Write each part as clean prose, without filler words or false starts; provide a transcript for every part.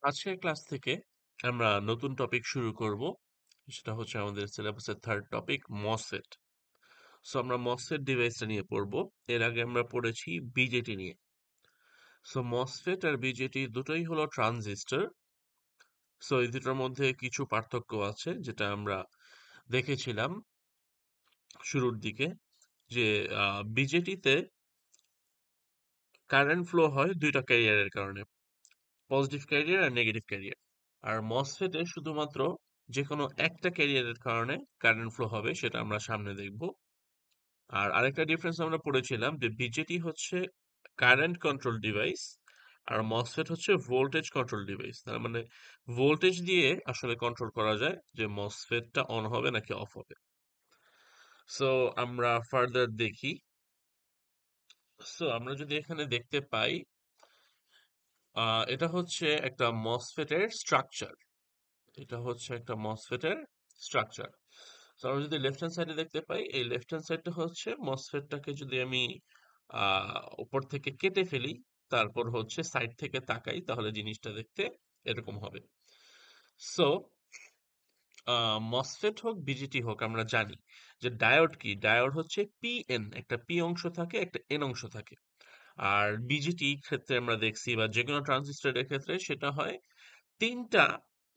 আজকের ক্লাস থেকে আমরা নতুন টপিক শুরু করব। সেটা হচ্ছে আমাদের সিলেবাসের থার্ড টপিক মসফেট। সো আমরা মসফেট ডিভাইসটা নিয়ে পড়বো। এর আগে আমরা পড়েছি বিজেটি নিয়ে। সো মসফেট আর বিজেটি দুটোই হলো ট্রানজিস্টর। সো এই দুটোর মধ্যে কিছু পার্থক্য আছে যেটা আমরা দেখেছিলাম শুরুর দিকে, যে বিজেটিতে কারেন্ট ফ্লো হয় দুইটা ক্যারিয়ারের কারণে, পজিটিভ ক্যারিয়ার আর নেগেটিভ ক্যারিয়ার। আর মসফেটে শুধুমাত্র যে কোনো একটা ক্যারিয়ারের কারণে কারেন্ট ফ্লো হবে, সেটা আমরা সামনে দেখব। আর আরেকটা ডিফারেন্স আমরা পড়েছিলাম যে বিজেটি হচ্ছে কারেন্ট কন্ট্রোল ডিভাইস আর মসফেট হচ্ছে ভোল্টেজ কন্ট্রোল ডিভাইস। তার মানে ভোল্টেজ দিয়ে আসলে কন্ট্রোল করা যায় যে মসফেটটা অন হবে নাকি অফ হবে। সো আমরা ফার্দার দেখি। সো আমরা যদি এখানে দেখতে পাই, এটা হচ্ছে একটা মসফেটের স্ট্রাকচার। এটা হচ্ছে একটা মসফেটের স্ট্রাকচার। তো আমরা যদি লেফট হ্যান্ড সাইডে দেখতে পাই, এই লেফট হ্যান্ড সাইডটা হচ্ছে মসফেটটাকে যদি আমি উপর থেকে কেটে ফেলি, তারপর হচ্ছে সাইড থেকে তাকাই, তাহলে জিনিসটা দেখতে এরকম হবে। সো মসফেট হোক বিজিটি হোক, আমরা জানি যে ডায়োড কি। ডায়োড হচ্ছে পিএন, একটা পি অংশ থাকে, একটা এন অংশ থাকে। আর বিজিটি ক্ষেত্রে আমরা দেখছি, বা যে কোনো ট্রানজিস্টরের ক্ষেত্রে সেটা হয় তিনটা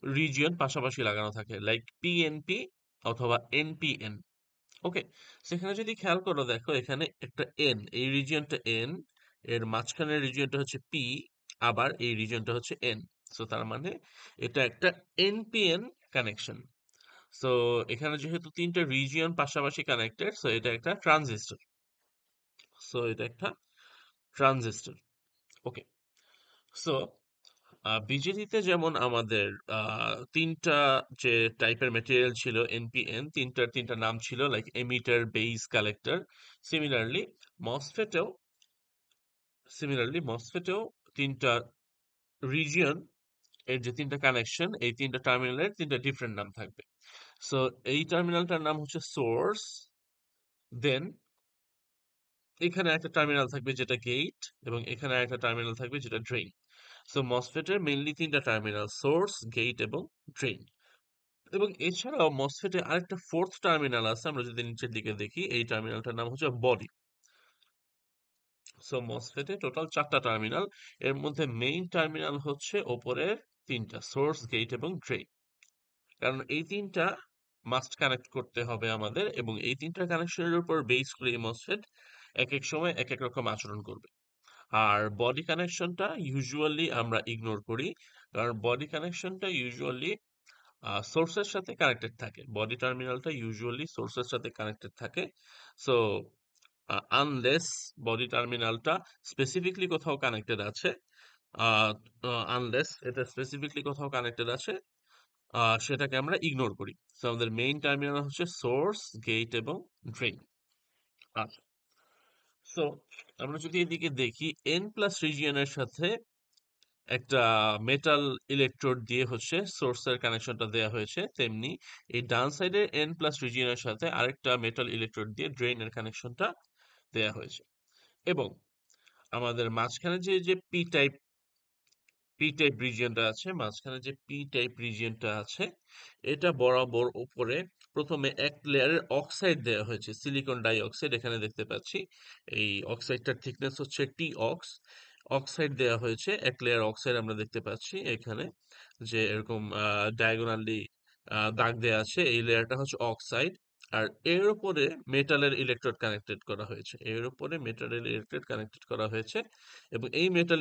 রিজিয়ন পাশাপাশি লাগানো থাকে, লাইক পিএনপি অথবা এনপিএন। ওকে, সেখানে যদি খেয়াল করো, দেখো এখানে একটা এন, এই রিজিয়নটা এন, এর মাঝখানের রিজিয়নটা হচ্ছে পি, আবার এই রিজিয়নটা হচ্ছে এন। সো তার মানে এটা একটা এনপিএন কানেকশন। সো এখানে যেহেতু তিনটা রিজিয়ন পাশাপাশি কানেক্টেড, সো এটা একটা ট্রানজিস্টর। সো এটা একটা ট্রানজিস্টর। ওকে, সো বিজেপিতে যেমন আমাদের তিনটা যে টাইপের মেটেরিয়াল ছিল, এনপিএন, তিনটার তিনটা নাম ছিল, like emitter, base, collector. Similarly মসফেটেও সিমিলারলি মসফেটেও তিনটা রিজিয়ন, এর যে তিনটা কানেকশন, এই তিনটা টার্মিনালের তিনটা ডিফারেন্ট নাম থাকবে। সো এই টার্মিনালটার নাম হচ্ছে সোর্স, দেন এখানে একটা টার্মিনাল থাকবে যেটা গেট, এবং এখানে একটা টার্মিনাল থাকবে যেটা ড্রেন। সো মসফেটের মেইনলি তিনটা টার্মিনাল, সোর্স, গেট এবং ড্রেন। এবং এছাড়াও মসফেটে আরেকটা ফোর্থ টার্মিনাল আছে, আমরা যদি নিচের দিকে দেখি, এই টার্মিনালটার নাম হচ্ছে বডি। সো মসফেটে টোটাল চারটা টার্মিনাল, এর মধ্যে মেইন টার্মিনাল হচ্ছে ওপরের তিনটা, সোর্স, গেট এবং ড্রেন। কারণ এই তিনটা মাস্ট কানেক্ট করতে হবে আমাদের, এবং এই তিনটা কানেকশনের উপর বেস করে এই মসফেট এক এক সময় এক এক রকম আচরণ করবে। আর বডি কানেকশনটা ইউজুয়ালি আমরা ইগনোর করি, কারণ বডি কানেকশনটা ইউজুয়ালি সোর্সের সাথে কানেক্টেড থাকে। বডি টার্মিনালটা ইউজুয়ালি সোর্সের সাথে কানেক্টেড থাকে। সো আনলেস বডি টার্মিনালটা স্পেসিফিকলি কোথাও কানেক্টেড আছে, আনলেস এটা স্পেসিফিকলি কোথাও কানেক্টেড আছে, সেটাকে আমরা ইগনোর করি। সো আমাদের মেইন টার্মিনাল হচ্ছে সোর্স, গেট এবং ড্রেন। আচ্ছা, সো আমরা যদি এদিকে দেখি, এন প্লাস রিজিয়নের সাথে একটা মেটাল ইলেকট্রোড দিয়ে হচ্ছে সোর্সের কানেকশনটা দেয়া হয়েছে, তেমনি এই ডান সাইডের এন প্লাস রিজিয়নের সাথে আরেকটা মেটাল ইলেকট্রোড দিয়ে ড্রেনের কানেকশনটা দেয়া হয়েছে। এবং আমাদের মাঝখানে যে পি টাইপ রিজিয়নটা আছে, মাঝখানে যে পি টাইপ রিজিয়নটা আছে, এটা বরাবর উপরে প্রথমে এক লেয়ারের অক্সাইড দেওয়া হয়েছে, সিলিকন ডাই অক্সাইড। এখানে দেখতে পাচ্ছি এই অক্সাইডটার থিকনেস হচ্ছে টি অক্স। অক্সাইড দেওয়া হয়েছে, এক লেয়ার অক্সাইড আমরা দেখতে পাচ্ছি এখানে, যে এরকম ডায়াগোনালি দাগ দেওয়া আছে, এই লেয়ারটা হচ্ছে অক্সাইড। আর এর উপরে মেটালের ইলেকট্রোড কানেক্টেড করা হয়েছে, এর উপরে মেটালের ইলেকট্রোড কানেক্টেড করা হয়েছে। এবং এই মেটাল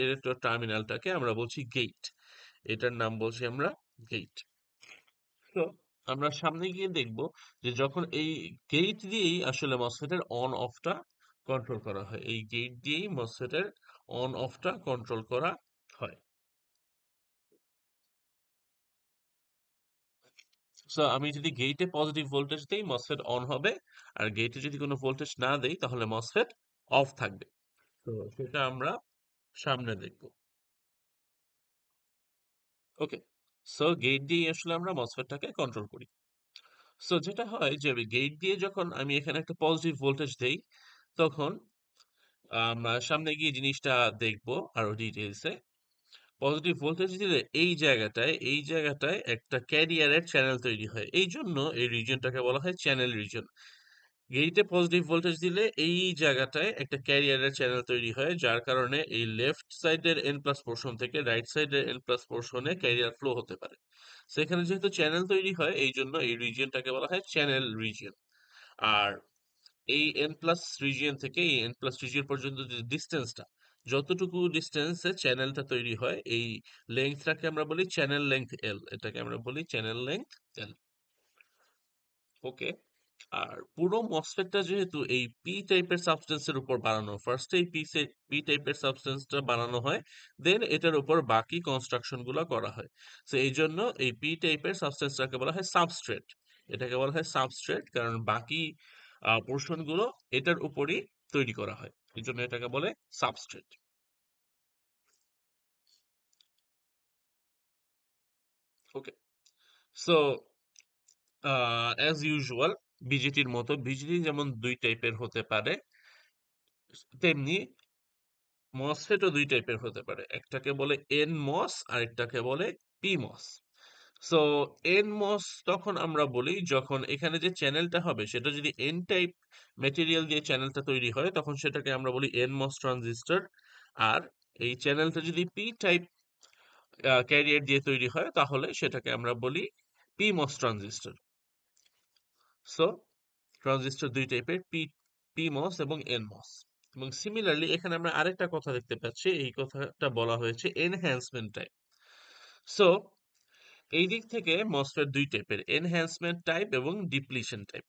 ইলেকট্রোড টার্মিনালটাকে আমরা বলছি গেট। এটার নাম বলছি আমরা গেট। তো আমরা সামনে গিয়ে দেখব যে যখন এই গেট দিয়েই আসলে মসফেটের অন অফটা কন্ট্রোল করা হয়, এই গেট দিয়েই মসফেটের অন অফটা কন্ট্রোল করা হয়। সো আমি যদি গেটে পজিটিভ ভোল্টেজ দেই, মসফেট অন হবে। আর গেটে যদি কোনো ভোল্টেজ না দেই, তাহলে মসফেট অফ থাকবে। তো সেটা আমরা সামনে দেখব। ওকে, সো গেট দিয়ে আসলে আমরা মসফেটটাকে কন্ট্রোল করি। সো যেটা হয় যে গেট দিয়ে যখন আমি এখানে একটা পজিটিভ ভোল্টেজ দেই, তখন আমরা সামনে গিয়ে জিনিসটা দেখবো আরো ডিটেলসে। পজিটিভ ভোল্টেজ দিলে এই জায়গাটায় একটা ক্যারিয়ারের চ্যানেল তৈরি হয়, এই জন্য এই রিজিয়নটাকে বলা হয় চ্যানেল রিজিয়ন। গেইটে পজিটিভ ভোল্টেজ দিলে এই জায়গাটায় একটা ক্যারিয়ারের চ্যানেল তৈরি হয়, যার কারণে এই লেফট সাইডের এন প্লাস পোর্শন থেকে রাইট সাইডের এন প্লাস পোর্শনে ক্যারিয়ার ফ্লো হতে পারে। সেখানে যেহেতু চ্যানেল তৈরি হয়, এই জন্য এই রিজিয়নটাকে বলা হয় চ্যানেল রিজিয়ন। আর এই এন প্লাস রিজিয়ন থেকে এই এন প্লাস রিজিয়ন পর্যন্ত যে ডিস্টেন্সটা, যতটুকু ডিস্টেন্সে চ্যানেলটা তৈরি হয়, এই লেংথটাকে আমরা বলি চ্যানেল লেংথ এল, এটাকে আমরা বলি চ্যানেল লেংথ এল। ওকে। আর পুরো মসফেটটা যেহেতু এই পি টাইপের সাবস্টেন্সের উপর বানানো, ফার্স্টে এই পি টাইপের সাবস্টেন্সটা বানানো হয়, দেন এটার উপর বাকি কনস্ট্রাকশন গুলো করা হয়। তো এই জন্য এই পি টাইপের সাবস্টেন্সটাকে বলা হয় সাবস্ট্রেট। এটাকে বলা হয় সাবস্ট্রেট, কারণ বাকি পোর্শন গুলো এটার উপরই তৈরি করা হয়, এই জন্য এটাকে বলে সাবস্ট্রেট। ওকে। সো অ্যাজ ইউজুয়াল, বিজিটির মতো বিজিটি যেমন দুই টাইপের হতে পারে, তেমনি মসফেটও দুই টাইপের হতে পারে। একটাকে বলে এন মস আর একটাকে বলে পি মস। সো এন মস তখন আমরা বলি যখন এখানে যে চ্যানেলটা হবে সেটা যদি এন টাইপ মেটেরিয়াল দিয়ে চ্যানেলটা তৈরি হয়, তখন সেটাকে আমরা বলি এন মস ট্রানজিস্টর। আর এই চ্যানেলটা যদি পি টাইপ ক্যারিয়ার দিয়ে তৈরি হয়, তাহলে সেটাকে আমরা বলি পি মস ট্রানজিস্টর। সো ট্রানজিস্টর দুই টাইপের, পিমস এবং এনমস। এবং সিমিলারলি এখানে আমরা আরেকটা কথা দেখতে পাচ্ছি, এই কথাটা বলা হয়েছে এনহ্যান্সমেন্ট টাইপ। সো এই দিক থেকে মসফেট দুই টাইপের, এনহ্যান্সমেন্ট টাইপ এবং ডিপ্লিশন টাইপ।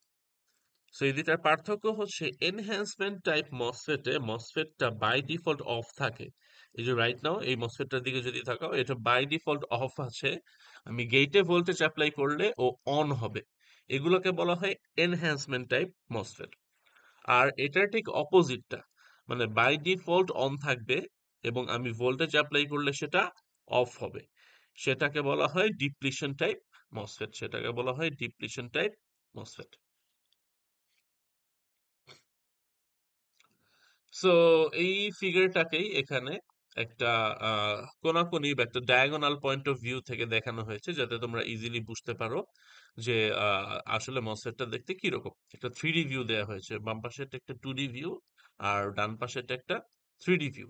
সো এই দুটার পার্থক্য হচ্ছে এনহ্যান্সমেন্ট টাইপ মসফেটে মসফেটটা বাই ডিফল্ট অফ থাকে। এই যে রাইট নাও এই মসফেটটার দিকে যদি তাকাও, এটা বাই ডিফল্ট অফ আছে। আমি গেটে ভোল্টেজ অ্যাপ্লাই করলে ও অন হবে। এগুলোকে বলা হয় এনহ্যান্সমেন্ট টাইপ মসফেট। আর এটার ঠিক অপোজিটটা, মানে বাই ডিফল্ট অন থাকবে এবং আমি ভোল্টেজ অ্যাপ্লাই করলে সেটা অফ হবে, সেটাকে বলা হয় ডিপ্লিশন টাইপ মসফেট। সেটাকে বলা হয় ডিপ্লিশন টাইপ মসফেট। সো এই ফিগারটাকেই এখানে একটা কোনাকুনি বা একটা ডায়াগোনাল পয়েন্ট অফ ভিউ থেকে দেখানো হয়েছে, যাতে তোমরা ইজিলি বুঝতে পারো যে আসলে মসফেটটা দেখতে কিরকম। একটা 3D ভিউ দেওয়া হয়েছে, বাম পাশে একটা 2D ভিউ আর ডান পাশে একটা 3D ভিউ।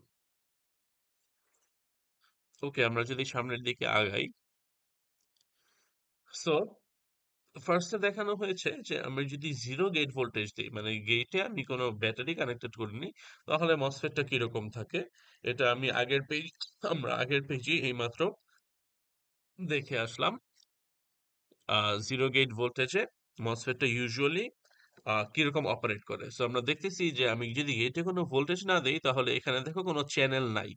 ওকে, আমরা যদি সামনের দিকে আগাই, সো ফার্স্টে দেখানো হয়েছে যে আমি যদি জিরো গেট ভোল্টেজ দিই, মানে গেটে আমি কোনো ব্যাটারি কানেক্টেড করিনি, তাহলে মসফেটটা কিরকম থাকে। এটা আমি আগের পেজে এইমাত্র দেখে আসলাম। জিরো গেট ভোল্টেজে মসফেটটা ইউজুয়ালি কিরকম অপারেট করে। সো আমরা দেখতেছি যে আমি যদি গেটে কোনো ভোল্টেজ না দেই, তাহলে এখানে দেখো কোনো চ্যানেল নাই।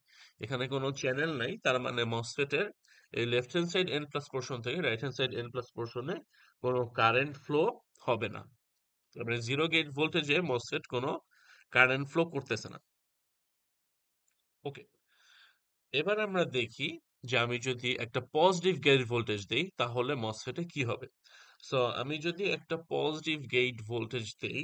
এখানে কোনো চ্যানেল নাই, তার মানে মসফেটের এই left hand side N plus portion থেকে right hand side N plus পোর্শনে কোনো কারেন্ট ফ্লো হবে না। তার মানে জিরো গেট ভোল্টেজে মসফেট কোনো কারেন্ট ফ্লো করতেছে না। ওকে। এবার আমরা দেখি যে আমি যদি একটা পজিটিভ গেট ভোল্টেজ দেই, তাহলে মসফেটে কি হবে। সো আমি যদি একটা পজিটিভ গেট ভোল্টেজ দেই,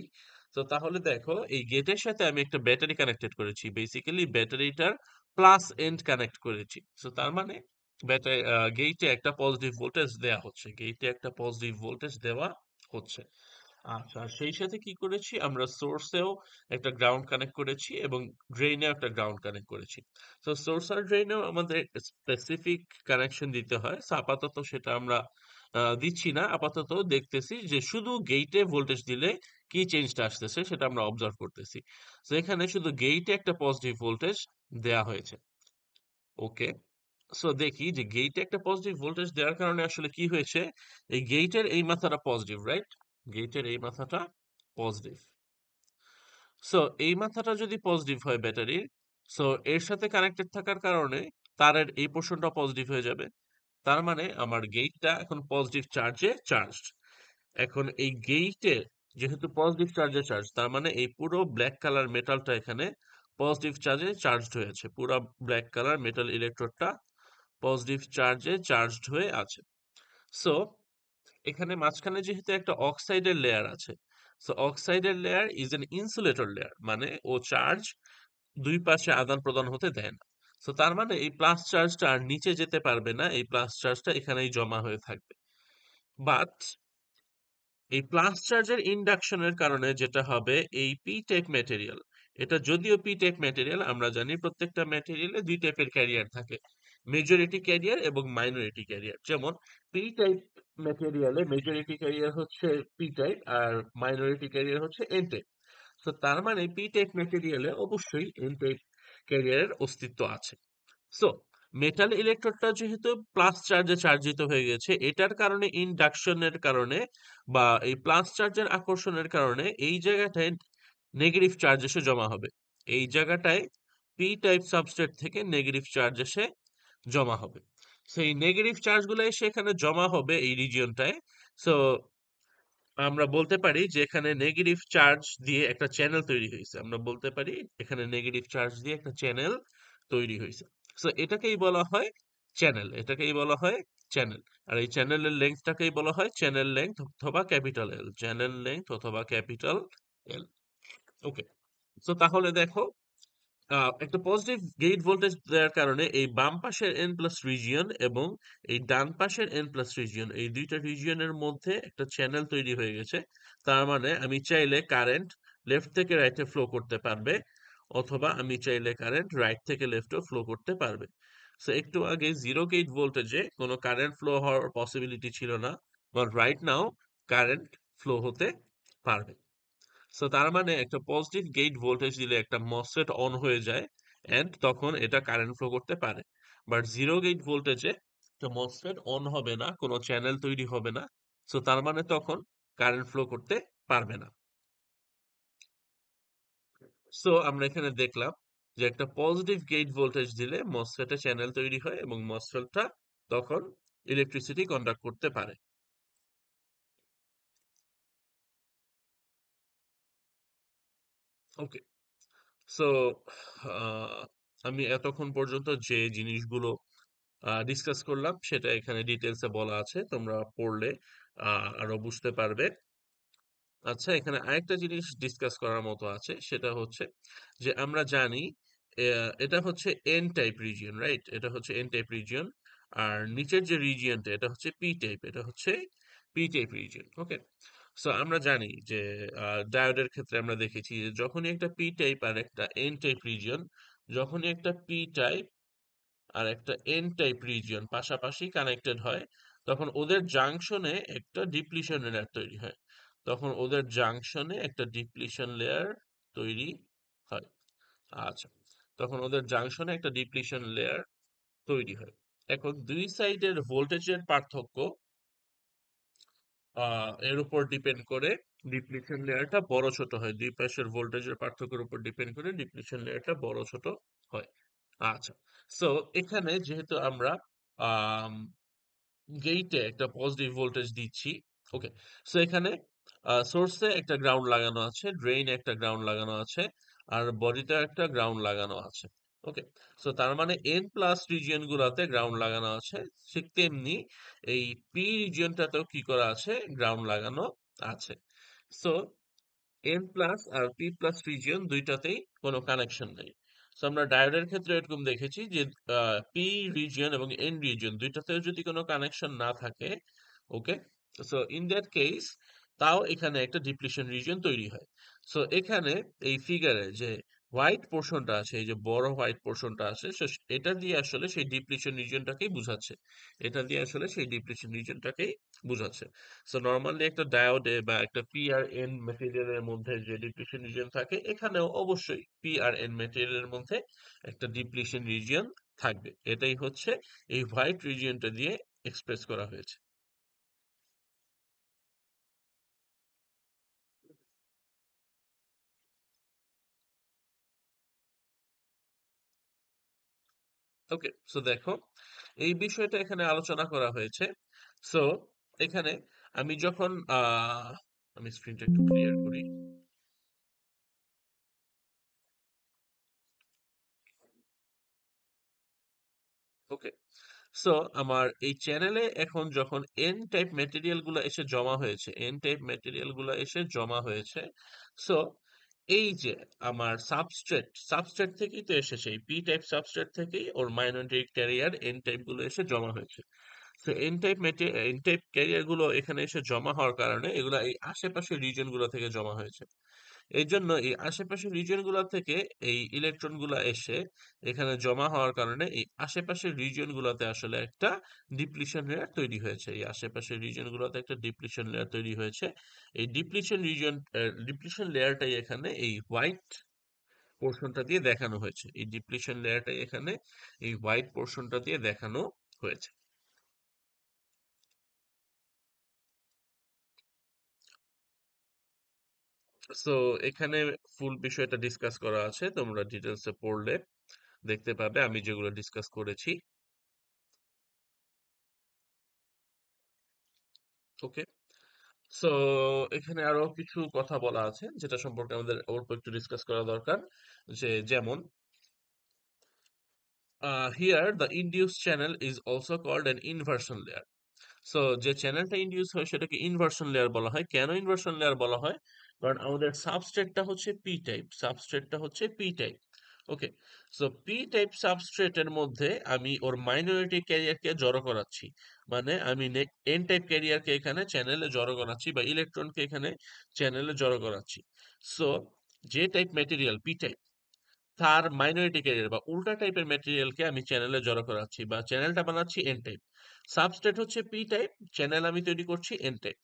তো তাহলে দেখো এই গেটের সাথে আমি একটা ব্যাটারি কানেক্টেড করেছি, বেসিক্যালি ব্যাটারিটার প্লাস এন্ড কানেক্ট করেছি। সো তার মানে ব্যাটারি গেটে একটা পজিটিভ ভোল্টেজ দেওয়া হচ্ছে, গেটে একটা পজিটিভ ভোল্টেজ দেওয়া হচ্ছে। আচ্ছা, সেই সাথে কি করেছি, আমরা সোর্সেও একটা গ্রাউন্ড কানেক্ট করেছি এবং ড্রেইনেও একটা গ্রাউন্ড কানেক্ট করেছি। তো সোর্স আর ড্রেইনেও আমাদের স্পেসিফিক কানেকশন দিতে হয়। So, আপাতত সেটা আমরা দিচ্ছি না, আপাতত দেখতেছি যে শুধু গেইটে ভোল্টেজ দিলে কি চেঞ্জটা আসতেছে সেটা আমরা অবজার্ভ করতেছি। তো এখানে শুধু গেইটে একটা পজিটিভ ভোল্টেজ দেয়া হয়েছে। ওকে। সো দেখি যে গেইটে একটা পজিটিভ ভোল্টেজ দেওয়ার কারণে আসলে কি হয়েছে। এই গেইটের এই মাথাটা পজিটিভ, রাইট? গেইটের এই মাথাটা পজিটিভ। সো এই মাথাটা যদি পজিটিভ হয় ব্যাটারির, সো এর সাথে কানেক্টেড থাকার কারণে তারের এই পোর্শনটা পজিটিভ হয়ে যাবে। তার মানে আমার গেইটটা এখন পজিটিভ চার্জে চার্জড। এখন এই গেইটে যেহেতু পজিটিভ চার্জে চার্জ, তার মানে এই পুরো ব্ল্যাক কালার মেটালটা এখানে পজিটিভ চার্জে চার্জড হয়েছে। পুরো ব্ল্যাক কালার মেটাল ইলেকট্রোডটা পজিটিভ চার্জে চার্জড হয়ে আছে। সো এখানে মাঝখানে যেহেতু একটা অক্সাইডের লেয়ার আছে, সো অক্সাইডের layer is an insulator layer, মানে ও চার্জ দুই পাশে আদান প্রদান হতে দেয় না। সো তার মানে এই প্লাস চার্জটা আর নিচে যেতে পারবে না, এই প্লাস চার্জটা এখানেই জমা হয়ে থাকবে। বাট এই প্লাস চার্জের ইন্ডাকশনের কারণে যেটা হবে, এই পি টাইপ ম্যাটেরিয়াল, এটা যদিও পি টাইপ ম্যাটেরিয়াল, আমরা জানি প্রত্যেকটা ম্যাটেরিয়ালে দুই টাইপের ক্যারিয়ার থাকে, মেজরিটি ক্যারিয়ার এবং মাইনরিটি ক্যারিয়ার। যেমন পি টাইপ ম্যাটেরিয়ালে মেজরিটি ক্যারিয়ার হচ্ছে পি টাইপ আর মাইনরিটি ক্যারিয়ার হচ্ছে এন টাইপ। তো তার মানে পি টাইপ ম্যাটেরিয়ালে অবশ্যই এন টাইপ ক্যারিয়ারের অস্তিত্ব আছে। সো মেটাল ইলেকট্রোডটা যেহেতু প্লাস চার্জে চার্জিত হয়ে গেছে, এটার কারণে ইন্ডাকশনের কারণে বা এই প্লাস চার্জের আকর্ষণের কারণে এই জায়গাটায় নেগেটিভ চার্জ এসে জমা হবে। এই জায়গাটায় পি টাইপ সাবস্ট্রেট থেকে নেগেটিভ চার্জ এসে জমা হবে। সেই নেগেটিভ চার্জগুলো এসে এখানে জমা হবে এই রিজিয়নটায়। সো আমরা বলতে পারি যে এখানে নেগেটিভ চার্জ দিয়ে একটা চ্যানেল তৈরি হয়েছে, আমরা বলতে পারি এখানে নেগেটিভ চার্জ দিয়ে একটা চ্যানেল তৈরি হয়েছে। সো এটাকেই বলা হয় চ্যানেল, এটাকেই বলা হয় চ্যানেল। আর এই চ্যানেলের লেন্থটাকেই বলা হয় চ্যানেল লেন্থ অথবা ক্যাপিটাল এল, চ্যানেল লেন্থ অথবা ক্যাপিটাল এল। ওকে, সো তাহলে দেখো, একটা পজিটিভ গেট ভোল্টেজ দেওয়ার কারণে এই বাম পাশের এন প্লাস রিজিয়ন এবং এই ডান পাশের এন প্লাস রিজিয়ন, এই দুইটা রিজিয়নের মধ্যে একটা চ্যানেল তৈরি হয়ে গেছে। তার মানে আমি চাইলে কারেন্ট লেফট থেকে রাইটে ফ্লো করতে পারবে, অথবা আমি চাইলে কারেন্ট রাইট থেকে লেফটেও ফ্লো করতে পারবে। সো একটু আগে জিরো গেট ভোল্টেজে কোনো কারেন্ট ফ্লো হওয়ার পসিবিলিটি ছিল না, but right now current flow হতে পারবে। সো তার মানে একটা পজিটিভ গেট ভোল্টেজ দিলে একটা মসফেট অন হয়ে যায়, এন্ড তখন এটা কারেন্ট ফ্লো করতে পারে। বাট জিরো গেট ভোল্টেজে একটা মসফেট অন হবে না, কোনো চ্যানেল তৈরি হবে না। সো তার মানে তখন কারেন্ট ফ্লো করতে পারবে না। সো আমরা এখানে দেখলাম যে একটা পজিটিভ গেট ভোল্টেজ দিলে মসফেটে চ্যানেল তৈরি হয় এবং মসফেটটা তখন ইলেকট্রিসিটি কন্ডাক্ট করতে পারে। ওকে, সো আমি এতক্ষণ পর্যন্ত যে জিনিসগুলো ডিসকাস করলাম সেটা এখানে ডিটেলসে বলা আছে, তোমরা পড়লে আরো বুঝতে পারবে। আচ্ছা, এখানে আরেকটা জিনিস ডিসকাস করার মতো আছে, সেটা হচ্ছে যে আমরা জানি এটা হচ্ছে এন টাইপ রিজিয়ন, রাইট? এটা হচ্ছে এন টাইপ রিজিয়ন। আর নিচের যে রিজিয়নটা এটা হচ্ছে পি টাইপ, এটা হচ্ছে পি টাইপ রিজিয়ন। ওকে, সো আমরা জানি যে ডায়োডের ক্ষেত্রে আমরা দেখেছি যে যখনই একটা পি টাইপ আর একটা এন টাইপ রিজিয়ন, যখনই একটা পি টাইপ আর একটা এন টাইপ রিজিয়ন পাশাপাশি কানেক্টেড হয়, তখন ওদের জাংশনে একটা ডিপ্লিশন লেয়ার তৈরি হয়, তখন ওদের জাংশনে একটা ডিপ্লিশন লেয়ার তৈরি হয়। আচ্ছা, তখন ওদের জাংশনে একটা ডিপ্লিশন লেয়ার তৈরি হয়। এখন দুই সাইডের ভোল্টেজের পার্থক্য এর উপর ডিপেন্ড করে ডিপ্লিশন লেয়ারটা বড় ছোট হয়, দুই পাশের ভোল্টেজের পার্থক্যের উপর ডিপেন্ড করে ডিপ্লিশন লেয়ারটা বড় ছোট হয়। আচ্ছা, সো এখানে যেহেতু আমরা আহ গেইটে একটা পজিটিভ ভোল্টেজ দিচ্ছি, ওকে, সো এখানে সোর্সে একটা গ্রাউন্ড লাগানো আছে, ড্রেইনে একটা গ্রাউন্ড লাগানো আছে, আর বডিতে একটা গ্রাউন্ড লাগানো আছে। ওকে, সো তার মানে এন প্লাস রিজিয়ন গুলাতে গ্রাউন্ড লাগানো আছে, ঠিক তেমনি এই পি রিজিয়নটাতেও কি করা আছে, গ্রাউন্ড লাগানো আছে। সো এন প্লাস আর পি প্লাস রিজিয়ন দুইটাতেই কোনো কানেকশন নেই। সো আমরা ডায়োডের ক্ষেত্রে এরকম দেখেছি যে পি রিজিয়ন এবং এন রিজিয়ন দুইটাতেও যদি কোনো কানেকশন না থাকে, ওকে, সো ইন দ্যাট কেস তাও এখানে একটা ডিপ্লিশন রিজিয়ন তৈরি হয়। সো এখানে এই ফিগারে যে হোয়াইট পোর্শনটা আছে, এই যে বড় হোয়াইট পোর্শনটা আছে, এটা দিয়ে আসলে সেই ডিপ্লিশন রিজিয়নটাকেই বুঝাচ্ছে, এটা দিয়ে আসলে সেই ডিপ্লিশন রিজিয়নটাকেই বুঝাচ্ছে। সো নরমালি একটা ডায়োডে বা একটা পিআরএন মেটেরিয়ালের মধ্যে যে ডিপ্লিশন রিজিয়ন থাকে, এখানেও অবশ্যই পিআরএন মেটেরিয়ালের মধ্যে একটা ডিপ্লিশন রিজিয়ন থাকবে। এটাই হচ্ছে এই হোয়াইট রিজিয়নটা দিয়ে এক্সপ্রেস করা হয়েছে। ওকে, সো দেখো, এই বিষয়টা এখানে আলোচনা করা হয়েছে। সো এখানে আমি যখন আমি স্ক্রিনটা একটু ক্লিয়ার করি। ওকে, সো আমার এই চ্যানেলে এখন যখন এন টাইপ ম্যাটেরিয়াল গুলো এসে জমা হয়েছে, এন টাইপ ম্যাটেরিয়াল গুলো এসে জমা হয়েছে, সো এই যে আমার সাবস্ট্রেট থেকেই তো এসেছে, এই পি টাইপ সাবস্ট্রেট থেকেই ওর মাইনরিটি ক্যারিয়ার এন টাইপ গুলো এসে জমা হয়েছে। তো এন টাইপ ক্যারিয়ার গুলো এখানে এসে জমা হওয়ার কারণে এগুলা এই আশেপাশের রিজন গুলো থেকে জমা হয়েছে। এই জন্য এই আশেপাশের রিজন গুলা থেকে এই ইলেকট্রন গুলা এসে এখানে জমা হওয়ার কারণে এই আশেপাশের রিজন গুলাতে আসলে একটা ডিপ্লিশন লেয়ার তৈরি হয়েছে। এই আশেপাশের রিজন গুলাতে একটা ডিপ্লিশন লেয়ার তৈরি হয়েছে। এই ডিপ্লিশন লেয়ারটাই এখানে এই হোয়াইট পোর্শনটা দিয়ে দেখানো হয়েছে। এই ডিপ্লিশন লেয়ারটাই এখানে এই হোয়াইট পোর্শনটা দিয়ে দেখানো হয়েছে। সো এখানে ফুল বিষয়টা ডিসকাস করা আছে, তোমরা ডিটেলসে পড়লে দেখতে পাবে আমি যেগুলো ডিসকাস করেছি। ওকে, সো এখানে আরো কিছু কথা বলা আছে যেটা সম্পর্কে আমাদের অল্প একটু ডিসকাস করা দরকার। যে যেমন here the induced channel is also called an inversion layer. So যে চ্যানেলটা ইনডিউস হয় সেটাকে ইনভার্সন লেয়ার বলা হয়। কেন ইনভার্সন লেয়ার বলা হয়? কারণ আমাদের সাবস্ট্রেটটা হচ্ছে পি টাইপ। ওকে, সো পি টাইপ সাবস্ট্রেটের মধ্যে আমি ওর মাইনরিটি ক্যারিয়ারকে জড়ো করাচ্ছি, মানে আমি এন টাইপ ক্যারিয়ারকে এখানে চ্যানেলে জড়ো করাচ্ছি বা ইলেকট্রনকে এখানে চ্যানেলে জড়ো করাচ্ছি। সো যে টাইপ ম্যাটেরিয়াল পি টাইপ, তার মাইনরিটি ক্যারিয়ার বা উল্টা টাইপের ম্যাটেরিয়ালকে আমি চ্যানেলে জড়ো করাচ্ছি বা চ্যানেলটা বানাচ্ছি এন টাইপ। সাবস্ট্রেট হচ্ছে পি টাইপ, চ্যানেল আমি তৈরি করছি এন টাইপ।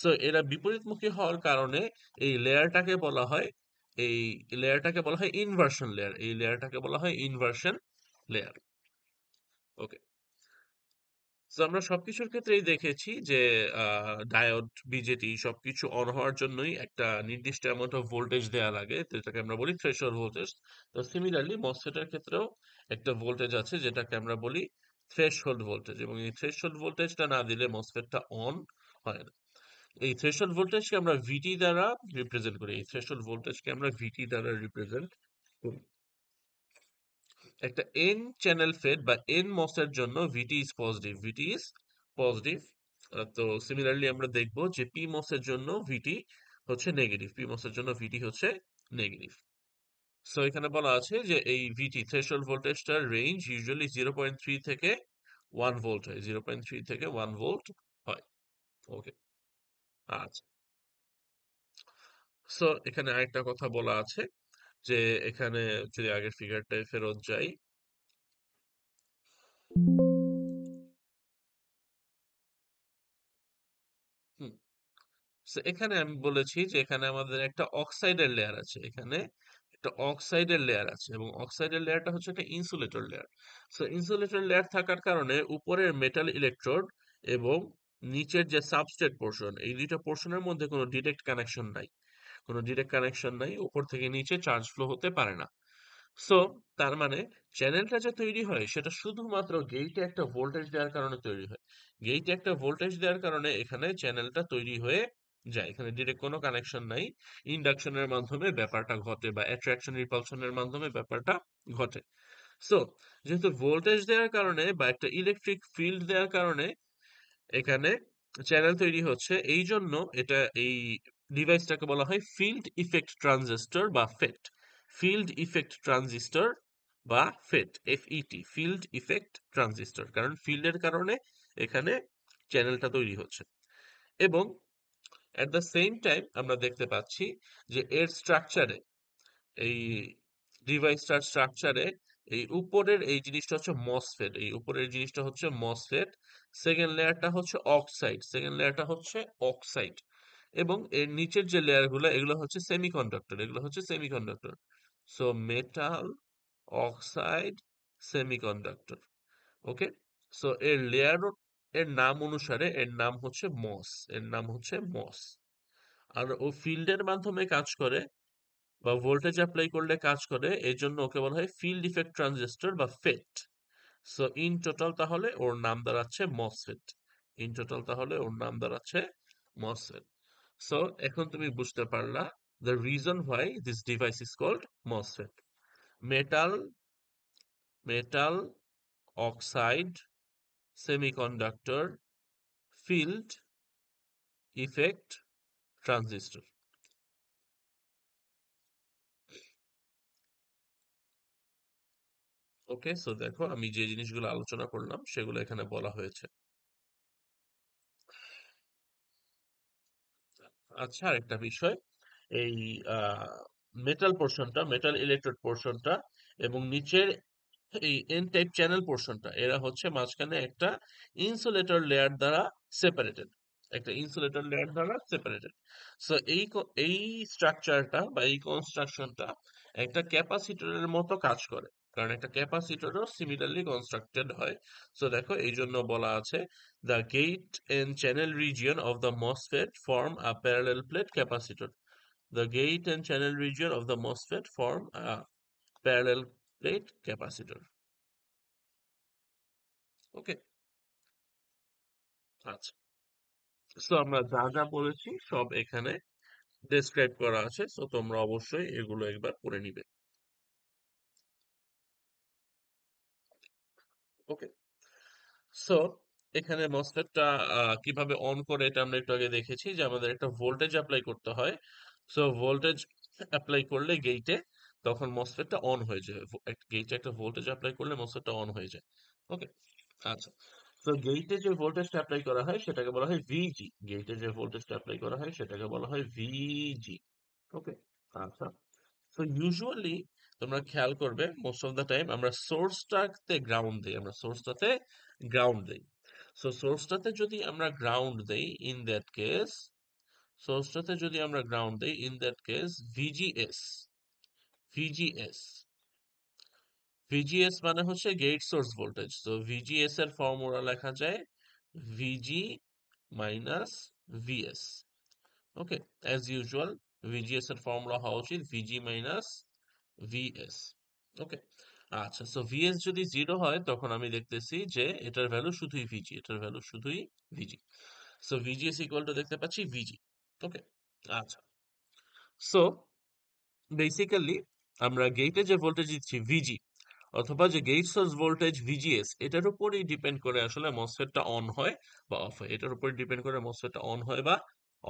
সো এরা বিপরীতমুখী হওয়ার কারণে এই লেয়ারটাকে বলা হয় এই লেয়ারটাকে বলা হয় ইনভার্সন লেয়ার। এই লেয়ারটাকে বলা হয় ইনভার্সন লেয়ার। ওকে, তো আমরা সবকিছুর ক্ষেত্রেই দেখেছি যে ডায়োড বিজেটি সবকিছু অন হওয়ার জন্যই একটা নির্দিষ্ট অ্যামাউন্ট অফ ভোল্টেজ দেয়া লাগে, যেটাকে আমরা বলি থ্রেশহোল্ড ভোল্টেজ। তো সিমিলারলি মসফেটের ক্ষেত্রেও একটা ভোল্টেজ আছে যেটাকে আমরা বলি থ্রেশহোল্ড ভোল্টেজ, এবং এই থ্রেশহোল্ড ভোল্টেজটা না দিলে মসফেটটা অন হয় না। এই থ্রেশহোল্ড ভোল্টেজকে আমরা ভিটি দ্বারা রিপ্রেজেন্ট করি। এই থ্রেশহোল্ড ভোল্টেজকে আমরা ভিটি দ্বারা রিপ্রেজেন্ট করি। একটা এন চ্যানেল ফেড বা এন মস এর জন্য VT is positive, VT is positive. তো সিমিলারলি আমরা দেখব যে পি মস এর জন্য ভিটি হচ্ছে নেগেটিভ, পি মস এর জন্য ভিটি হচ্ছে নেগেটিভ। সো এখানে বলা আছে যে এই ভিটি থ্রেশহোল্ড ভোল্টেজটার রেঞ্জ ইউজুয়ালি 0.3 থেকে 1 ভোল্ট হয়, 0.3 থেকে 1 ভোল্ট হয়। ওকে, আচ্ছা, সো এখানে আরেকটা কথা বলা আছে যে এখানে যদি আগের ফিগারটায় ফেরত যাই, হুম, so এখানে আমি বলেছি যে এখানে আমাদের একটা অক্সাইডের লেয়ার আছে, এখানে একটা অক্সাইডের লেয়ার আছে, এবং অক্সাইডের লেয়ারটা হচ্ছে একটা insulator layer. So insulator layer থাকার কারণে উপরের মেটাল ইলেকট্রোড এবং নিচের যে সাবস্ট্রেট পোর্শন, এই দুইটা পোর্শনের মধ্যে কোনো ডিরেক্ট কানেকশন নাই, কোনো ডিরেক্ট কানেকশন নাই, উপর থেকে নিচে চার্জ ফ্লো হতে পারে না। সো তার মানে চ্যানেলটা যে তৈরি হয় সেটা শুধুমাত্র গেইটে একটা ভোল্টেজ দেওয়ার কারণে তৈরি হয়। গেইটে একটা ভোল্টেজ দেওয়ার কারণে এখানে চ্যানেলটা তৈরি হয়ে যায়, এখানে ডিরেক্ট কোনো কানেকশন নাই। ইন্ডাকশনের মাধ্যমে ব্যাপারটা ঘটে বা অ্যাট্রাকশন রিপালশনের মাধ্যমে ব্যাপারটা ঘটে। সো যেহেতু ভোল্টেজ দেওয়ার কারণে বা একটা ইলেকট্রিক ফিল্ড দেওয়ার কারণে এখানে চ্যানেল তৈরি হচ্ছে, এই জন্য এটা এই ডিভাইসটাকে বলা হয় ফিল্ড ইফেক্ট ট্রানজিস্টর বা ফেট। ফিল্ড ইফেক্ট ট্রানজিস্টর বা ফেট, এফইটি, ফিল্ড ইফেক্ট ট্রানজিস্টর, কারণ ফিল্ডের কারণে এখানে চ্যানেলটা তৈরি হচ্ছে। এবং এট দ্য সেম টাইম আমরা দেখতে পাচ্ছি যে এর স্ট্রাকচারে, এই ডিভাইসটার স্ট্রাকচারে এই উপরের এই জিনিসটা হচ্ছে মসফেট, এই উপরের জিনিসটা হচ্ছে মসফেট, সেকেন্ড লেয়ারটা হচ্ছে অক্সাইড, সেকেন্ড লেয়ারটা হচ্ছে অক্সাইড, এবং এর নিচের যে লেয়ার গুলো এগুলো হচ্ছে সেমিকন্ডাক্টর, এগুলো হচ্ছে semiconductor. So metal, oxide, semiconductor. Okay, so এর লেয়ার, এর নাম অনুসারে এর নাম হচ্ছে মস, এর নাম হচ্ছে মস। আর ও ফিল্ডের মাধ্যমে কাজ করে বা ভোল্টেজ অ্যাপ্লাই করলে কাজ করে, এই জন্য ওকে বলা হয় ফিল্ড ইফেক্ট ট্রানজিস্টর বা ফেট। সো ইন টোটাল তাহলে ওর নাম দাঁড়াচ্ছে মসফেট, ইন টোটাল তাহলে ওর নাম দাঁড়াচ্ছে মসফেট। সো এখন তুমি বুঝতে পারলা the reason why this device is called MOSFET. Metal, metal, oxide, semiconductor, field effect transistor. Okay, so দেখো আমি যে জিনিসগুলো আলোচনা করলাম সেগুলো এখানে বলা হয়েছে। আচ্ছা, আরেকটা বিষয়, এই মেটাল পোর্শনটা, মেটাল ইলেকট্রোড পোর্শনটা এবং নিচের এই এন টাইপ চ্যানেল পোর্শনটা, এরা হচ্ছে মাঝখানে একটা ইনসুলেটর লেয়ার দ্বারা সেপারেটেড, একটা ইনসুলেটর লেয়ার দ্বারা সেপারেটেড। সো এই স্ট্রাকচারটা বা এই কনস্ট্রাকশনটা একটা ক্যাপাসিটরের মতো কাজ করে, কারণ একটা ক্যাপাসিটরও সিমিলারলি কনস্ট্রাক্টেড হয়। সো দেখো এই জন্য বলা আছে the gate and channel region of the MOSFET form a parallel plate capacitor. The gate and channel region of the MOSFET form a parallel plate capacitor. ওকে, আচ্ছা, সো আমরা যা যা বলেছি সব এখানে ডেসক্রাইব করা আছে, সো তোমরা অবশ্যই এগুলো একবার পড়ে নিবে। ওকে, সো এখানে মসফেটটা কিভাবে অন করে এটা আমরা একটু আগে দেখেছি, যে আমাদের একটা ভোল্টেজ অ্যাপ্লাই করতে হয়। সো ভোল্টেজ অ্যাপ্লাই করলে গেটে, তখন মসফেটটা অন হয়ে যায়। গেটে একটা ভোল্টেজ অ্যাপ্লাই করলে মসফেটটা অন হয়ে যায়। ওকে, আচ্ছা, তো গেটে যে ভোল্টেজটা অ্যাপ্লাই করা হয় সেটাকে বলা হয় ভিজি। গেটে যে ভোল্টেজটা অ্যাপ্লাই করা হয় সেটাকে বলা হয় ভিজি। ওকে, আচ্ছা, তো ইউজুয়ালি তোমরা খেয়াল করবে মোস্ট অফ দ্য টাইম আমরা সোর্সটাতে গ্রাউন্ড দিই, আমরা সোর্সটাতে গ্রাউন্ড দিই। সো সোর্সটাতে যদি আমরা গ্রাউন্ড দেই, ইন দ্যাট কেস, সোর্সটাতে যদি আমরা গ্রাউন্ড দেই, in that case VGS, VGS, VGS মানে হচ্ছে গেট সোর্স ভোল্টেজ। তো ভিজিএস এর ফর্মুলা লেখা যায় VG minus VS. Okay, as usual VGS এর ফর্মুলা হওয়া উচিত ভিজি মাইনাস ভিএস। ওকে, আচ্ছা, সো ভিএস যদি 0 হয় তখন আমি দেখতেছি যে এটার ভ্যালু শুধুই ভিজি, এটার ভ্যালু শুধুই ভিজি। সো ভিজিএস ইকুয়াল টু দেখতে পাচ্ছি ভিজি। ওকে, আচ্ছা, সো বেসিক্যালি আমরা গেটে যে ভোল্টেজ দিচ্ছি ভিজি, অথবা যে গেট সোর্স ভোল্টেজ ভিজিএস, এটার উপরেই ডিপেন্ড করে আসলে মসফেটটা অন হয় বা অফ হয়, এটার উপরে ডিপেন্ড করে মসফেটটা অন হয় বা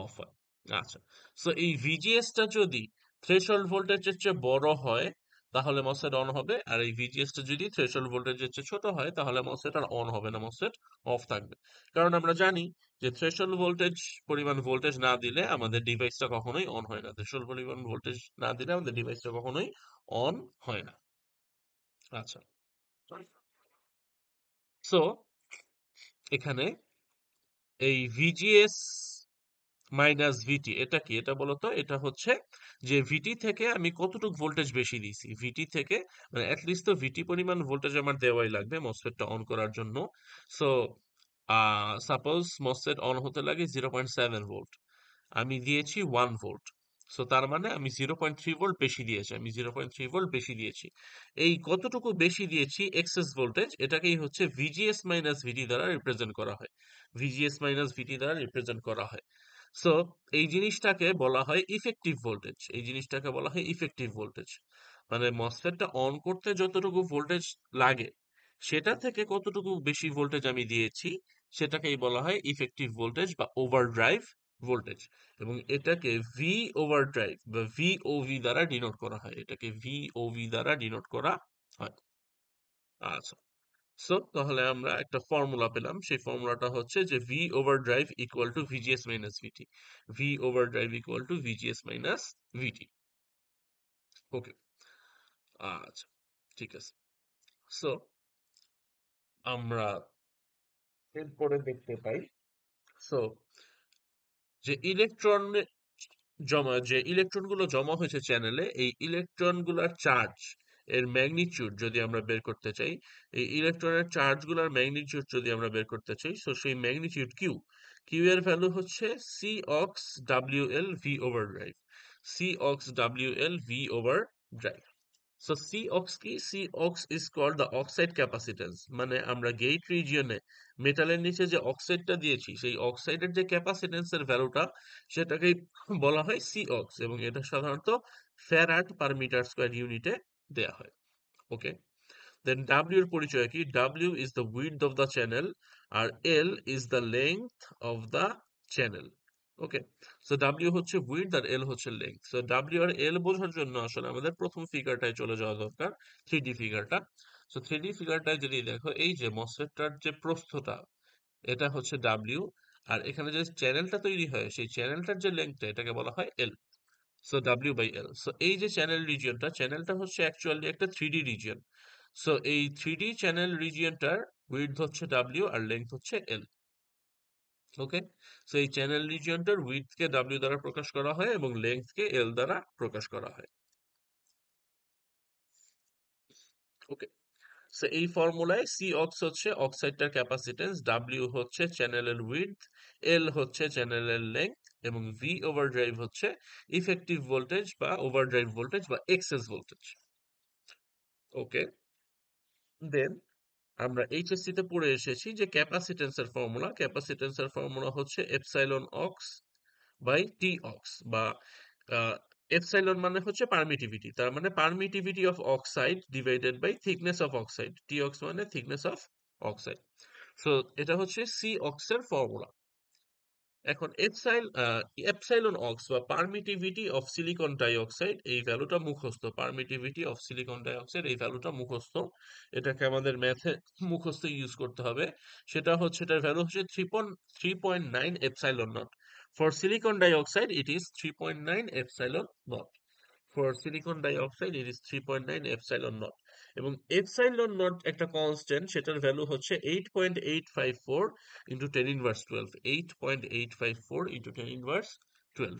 অফ হয়। আচ্ছা, সো এই ভিজিএসটা যদি থ্রেশহোল্ড ভোল্টেজের চেয়ে বড় হয় তাহলে মসফেট অন হবে, আর এই ভিজিএসটা যদি থ্রেশহোল্ড ভোল্টেজের চেয়ে ছোট হয় তাহলে মসফেট আর অন হবে না, মসফেট অফ থাকবে। কারণ আমরা জানি যে থ্রেশহোল্ড ভোল্টেজ পরিমাণ ভোল্টেজ না দিলে আমাদের ডিভাইসটা কখনোই অন হয় না, থ্রেশহোল্ড পরিমাণ ভোল্টেজ না দিলে আমাদের ডিভাইসটা কখনোই অন হয় না। আচ্ছা, সো এখানে এই ভিজিএস মাইনাস ভিটি এটা কি, এটা বলতো, এটা হচ্ছে যে ভিটি থেকে আমি কতটুকু ভোল্টেজ বেশি দিয়েছি, ভিটি থেকে মানে অ্যাটলিস্ট তো ভিটি পরিমাণ ভোল্টেজ আমার দেওয়াই লাগবে মসফেটটা অন করার জন্য। সো সাপোজ মসফেট অন হতে লাগে 0.7 ভোল্ট, আমি দিয়েছি 1 ভোল্ট। সো তার মানে আমি 0.3 ভোল্ট বেশি দিয়েছি, আমি 0.3 ভোল্ট বেশি দিয়েছি। এই কতটুকু বেশি দিয়েছি এক্সেস ভোল্টেজ, এটাকেই হচ্ছে ভিজিএস মাইনাস ভিটি দ্বারা রিপ্রেজেন্ট করা হয়, ভিজিএস মাইনাস ভিটি দ্বারা রিপ্রেজেন্ট করা হয়। সো এই জিনিসটাকে বলা হয় ইফেক্টিভ ভোল্টেজ, এই জিনিসটাকে বলা হয় ইফেক্টিভ ভোল্টেজ। মানে মসফেটটা অন করতে যতটুকু ভোল্টেজ লাগে সেটা থেকে কতটুকু বেশি ভোল্টেজ আমি দিয়েছি সেটাকেই বলা হয় ইফেক্টিভ ভোল্টেজ বা ওভারড্রাইভ ভোল্টেজ। এবং এটাকে ভি ওভারড্রাইভ বা ভিওভি দ্বারা ডিনোট করা হয়, এটাকে ভিওভি দ্বারা ডিনোট করা হয়। আচ্ছা, সো তাহলে আমরা একটা ফর্মুলা পেলাম, সেই ফর্মুলাটা হচ্ছে যে V overdrive equal to VGS minus VT, V overdrive equal to VGS minus VT. Okay, আচ্ছা, ঠিক আছে, সো আমরা এরপরে দেখতে পাই, সো যে ইলেকট্রন গুলো জমা হয়েছে চ্যানেলে, এই ইলেকট্রন গুলার চার্জ এর ম্যাগনিটিউড যদি আমরা বের করতে চাই, এই ইলেকট্রনের চার্জ গুলার ম্যাগনিটিউড যদি আমরা বের করতে চাই, সো সেই ম্যাগনিটিউড কিউ, কিউ এর ভ্যালু হচ্ছে C ox W L V over drive, C ox W L V over drive. So C ox কি, C ox is called the oxide capacitance, মানে আমরা গেট রিজিয়নে মেটালের নিচে যে অক্সাইডটা দিয়েছি সেই অক্সাইডের যে ক্যাপাসিট্যান্স এর ভ্যালুটা সেটাকেই বলা হয় সি অক্স, এবং এটা সাধারণত ফ্যারাড পার মিটার স্কোয়ার ইউনিটে দেয়া হয়। ওকে, দেন ডাব্লিউ এর পরিচয় কি, W is the width of the channel, আর L is the length of the channel. Okay, so W হচ্ছে উইডথ আর এল হচ্ছে লেংথ। সো ডাব্লিউ আর এল বোঝার জন্য আসলে আমাদের প্রথম ফিগারটায় চলে যাওয়া দরকার, 3D ফিগারটা। সো 3D ফিগারটায় যদি দেখো এই যে মসফেটটার যে প্রস্থটা এটা হচ্ছে ডাব্লিউ, আর এখানে যে চ্যানেলটা তৈরি হয় সেই চ্যানেলটার যে লেন্থটা এটাকে বলা হয় L. So W by L. So এই যে চ্যানেল রিজিয়নটা, চ্যানেলটা হচ্ছে অ্যাকচুয়ালি একটা 3D রিজিয়ন। সো এই 3D চ্যানেল রিজিয়নটার উইডথ হচ্ছে ডাব্লিউ আর লেন্থ হচ্ছে এল। ওকে, সো এই চ্যানেল রিজিয়নটার উইডথকে ডাব্লিউ দ্বারা প্রকাশ করা হয় এবং লেন্থকে এল দ্বারা প্রকাশ করা হয়। ওকে, সো এই ফর্মুলায় সি অক্স হচ্ছে অক্সাইডটার ক্যাপাসিটেন্স, ডাব্লিউ হচ্ছে চ্যানেলের উইডথ, এল হচ্ছে চ্যানেলের লেংথ এবং ভি ওভারড্রাইভ হচ্ছে ইফেক্টিভ ভোল্টেজ বা ওভারড্রাইভ ভোল্টেজ বা এক্সেস ভোল্টেজ। ওকে, দেন আমরা এইচএসসি তে পড়ে এসেছি যে ক্যাপাসিটেন্সের ফর্মুলা হচ্ছে epsilon ox by T ox বা এপসাইলন মানে হচ্ছে পারমিটিভিটি, তার মানে permittivity of oxide divided by thickness of oxide, T ox মানে থিকনেস অফ অক্সাইড। সো এটা হচ্ছে সি অক্সের ফর্মুলা। এখন এপসাইলন অক্স বা পারমিটিভিটি অফ সিলিকন ডাইঅক্সাইড এই ভ্যালুটা মুখস্থ, পারমিটিভিটি অফ সিলিকন ডাইঅক্সাইড এই ভ্যালুটা মুখস্থ, এটাকে আমাদের ম্যাথে মুখস্থ ইউজ করতে হবে। সেটা হচ্ছে এটার ভ্যালু হচ্ছে 3.9 epsilon naught. For silicon dioxide it is 3.9 epsilon naught. For silicon dioxide it is 3.9 epsilon naught এবং epsilon naught একটা কনস্ট্যান্ট, সেটার ভ্যালু হচ্ছে 8.854 into 10 inverse 12, 8.854 into 10 inverse 12।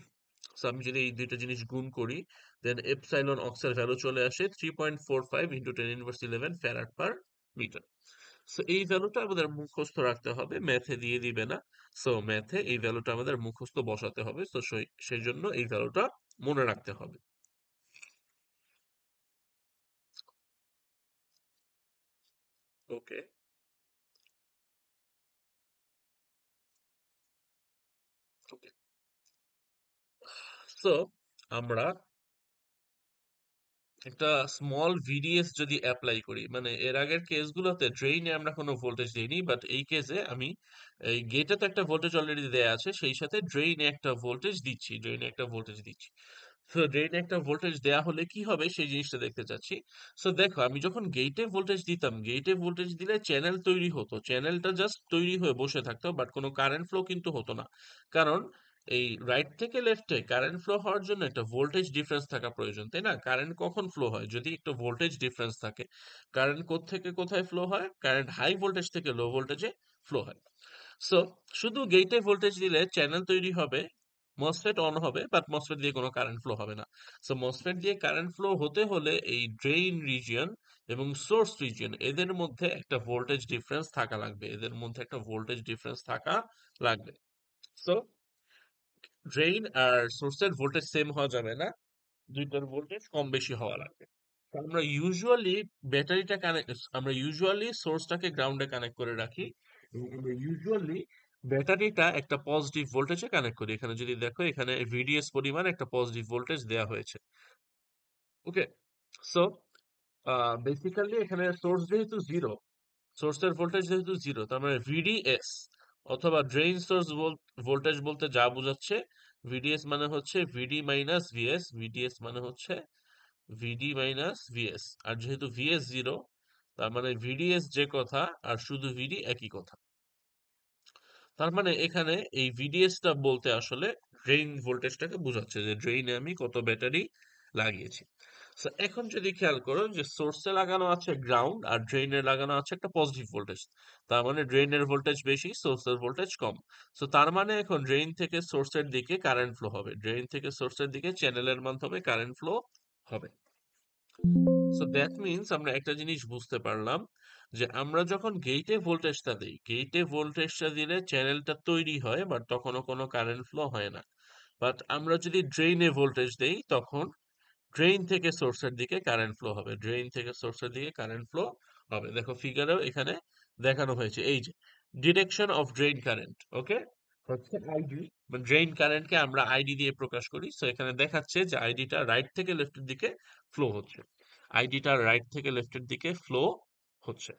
So আমি যদি এই দুইটা জিনিস গুণ করি দেন এপসাইলন অক্সের ভ্যালু চলে আসে 3.45 into 10 inverse 11 farad per metre. So এই ভ্যালুটা আমাদের মুখস্থ রাখতে হবে, ম্যাথে দিয়ে দিবে না। সো ম্যাথে এই ভ্যালুটা আমাদের মুখস্থ বসাতে হবে, তো সেই জন্য এই ভ্যালুটা মনে রাখতে হবে। ওকে, ওকে, সো আমরা একটা স্মল ভিডিএস যদি অ্যাপ্লাই করি, মানে এর আগের কেসগুলোতে ড্রেইনে আমরা কোনো ভোল্টেজ দিইনি, বাট এই কেসে আমি এই গেটে তো একটা ভোল্টেজ অলরেডি দেয়া আছে, সেই সাথে ড্রেইনে একটা ভোল্টেজ দিচ্ছি। তো ড্রেইনে একটা ভোল্টেজ দেয়া হলে কি হবে সেই জিনিসটা দেখতে চাচ্ছি। সো দেখো আমি যখন গেটে ভোল্টেজ দিতাম, গেটে ভোল্টেজ দিলে চ্যানেল তৈরি হতো, চ্যানেলটা জাস্ট তৈরি হয়ে বসে থাকতো, বাট কোনো কারেন্ট ফ্লো কিন্তু হতো না। কারণ এই রাইট থেকে লেফটে কারেন্ট ফ্লো হওয়ার জন্য একটা ভোল্টেজ ডিফারেন্স থাকা প্রয়োজন, তাই না? কারেন্ট কখন ফ্লো হয়? যদি একটা ভোল্টেজ ডিফারেন্স থাকে। কারেন্ট থেকে কোথায় ফ্লো হয়? কারেন্ট হাই ভোল্টেজ থেকে লো ভোল্টেজে ফ্লো হয়। সো শুধু গেটে ভোল্টেজ দিলে চ্যানেল তৈরি হবে, মসফেট অন হবে, বাট মসফেট দিয়ে কোনো কারেন্ট ফ্লো হবে না। সো মসফেট দিয়ে কারেন্ট ফ্লো হতে হলে এই ড্রেইন রিজিয়ন এবং সোর্স রিজিয়ন এদের মধ্যে একটা ভোল্টেজ ডিফারেন্স থাকা লাগবে, এদের মধ্যে একটা ভোল্টেজ ডিফারেন্স থাকা লাগবে। সো ড্রেইন আর সোর্সের ভোল্টেজ সেম হওয়া যাবে না, দুইটার ভোল্টেজ কম বেশি হওয়া লাগবে। তো আমরা ইউজুয়ালি সোর্সটাকে গ্রাউন্ডে কানেক্ট করে রাখি এবং আমরা ইউজুয়ালি ব্যাটারিটা একটা পজিটিভ ভোল্টেজে কানেক্ট করি। এখানে যদি দেখো এখানে ভিডিএস পরিমাণ একটা পজিটিভ ভোল্টেজ দেয়া হয়েছে। ওকে, সো বেসিক্যালি এখানে সোর্স যেহেতু জিরো, সোর্সের ভোল্টেজ যেহেতু জিরো, তার মানে ভিডিএস অথবা ড্রেইন সোর্স ভোল্টেজ বলতে যা বোঝাচ্ছে, ভিডিএস মানে হচ্ছে ভিডি মাইনাস ভিএস, ভিডিএস মানে হচ্ছে ভিডি মাইনাস ভিএস, আর যেহেতু ভিএস জিরো তার মানে ভিডিএস যে কথা আর শুধু ভিডি একই কথা। তার মানে এখানে এই ভিডিএসটা বলতে আসলে ড্রেইন ভোল্টেজটাকে বোঝাচ্ছে যে ড্রেইনে আমি কত ব্যাটারি লাগিয়েছি। সো এখন যদি খেয়াল করো যে সোর্সে লাগানো আছে গ্রাউন্ড আর ড্রেইনে লাগানো আছে একটা পজিটিভ ভোল্টেজ, তার মানে ড্রেইনের ভোল্টেজ বেশি, সোর্সের ভোল্টেজ কম। সো তার মানে এখন ড্রেইন থেকে সোর্সের দিকে কারেন্ট ফ্লো হবে, ড্রেইন থেকে সোর্সের দিকে চ্যানেলের মাধ্যমে কারেন্ট ফ্লো হবে। সো দ্যাট মিনস আমরা একটা জিনিস বুঝতে পারলাম যে আমরা যখন গেটে ভোল্টেজটা দিই, গেটে ভোল্টেজটা দিলে চ্যানেলটা তৈরি হয় বাট তখনও কোনো কারেন্ট ফ্লো হয় না। বাট আমরা যদি ড্রেইনে ভোল্টেজ দেই তখন ড্রেইন থেকে সোর্সের দিকে কারেন্ট ফ্লো হবে, ড্রেইন থেকে সোর্সের দিকে কারেন্ট ফ্লো হবে। দেখো ফিগারেও এখানে দেখানো হয়েছে এই যে ডিরেকশন অফ ড্রেইন কারেন্ট। ওকে, হচ্ছে আইডি, ড্রেইন কারেন্টকে আমরা আইডি দিয়ে প্রকাশ করি। সো এখানে দেখাচ্ছে যে আইডিটা রাইট থেকে লেফটের দিকে ফ্লো হচ্ছে, আইডিটা রাইট থেকে লেফটের দিকে ফ্লো হচ্ছে।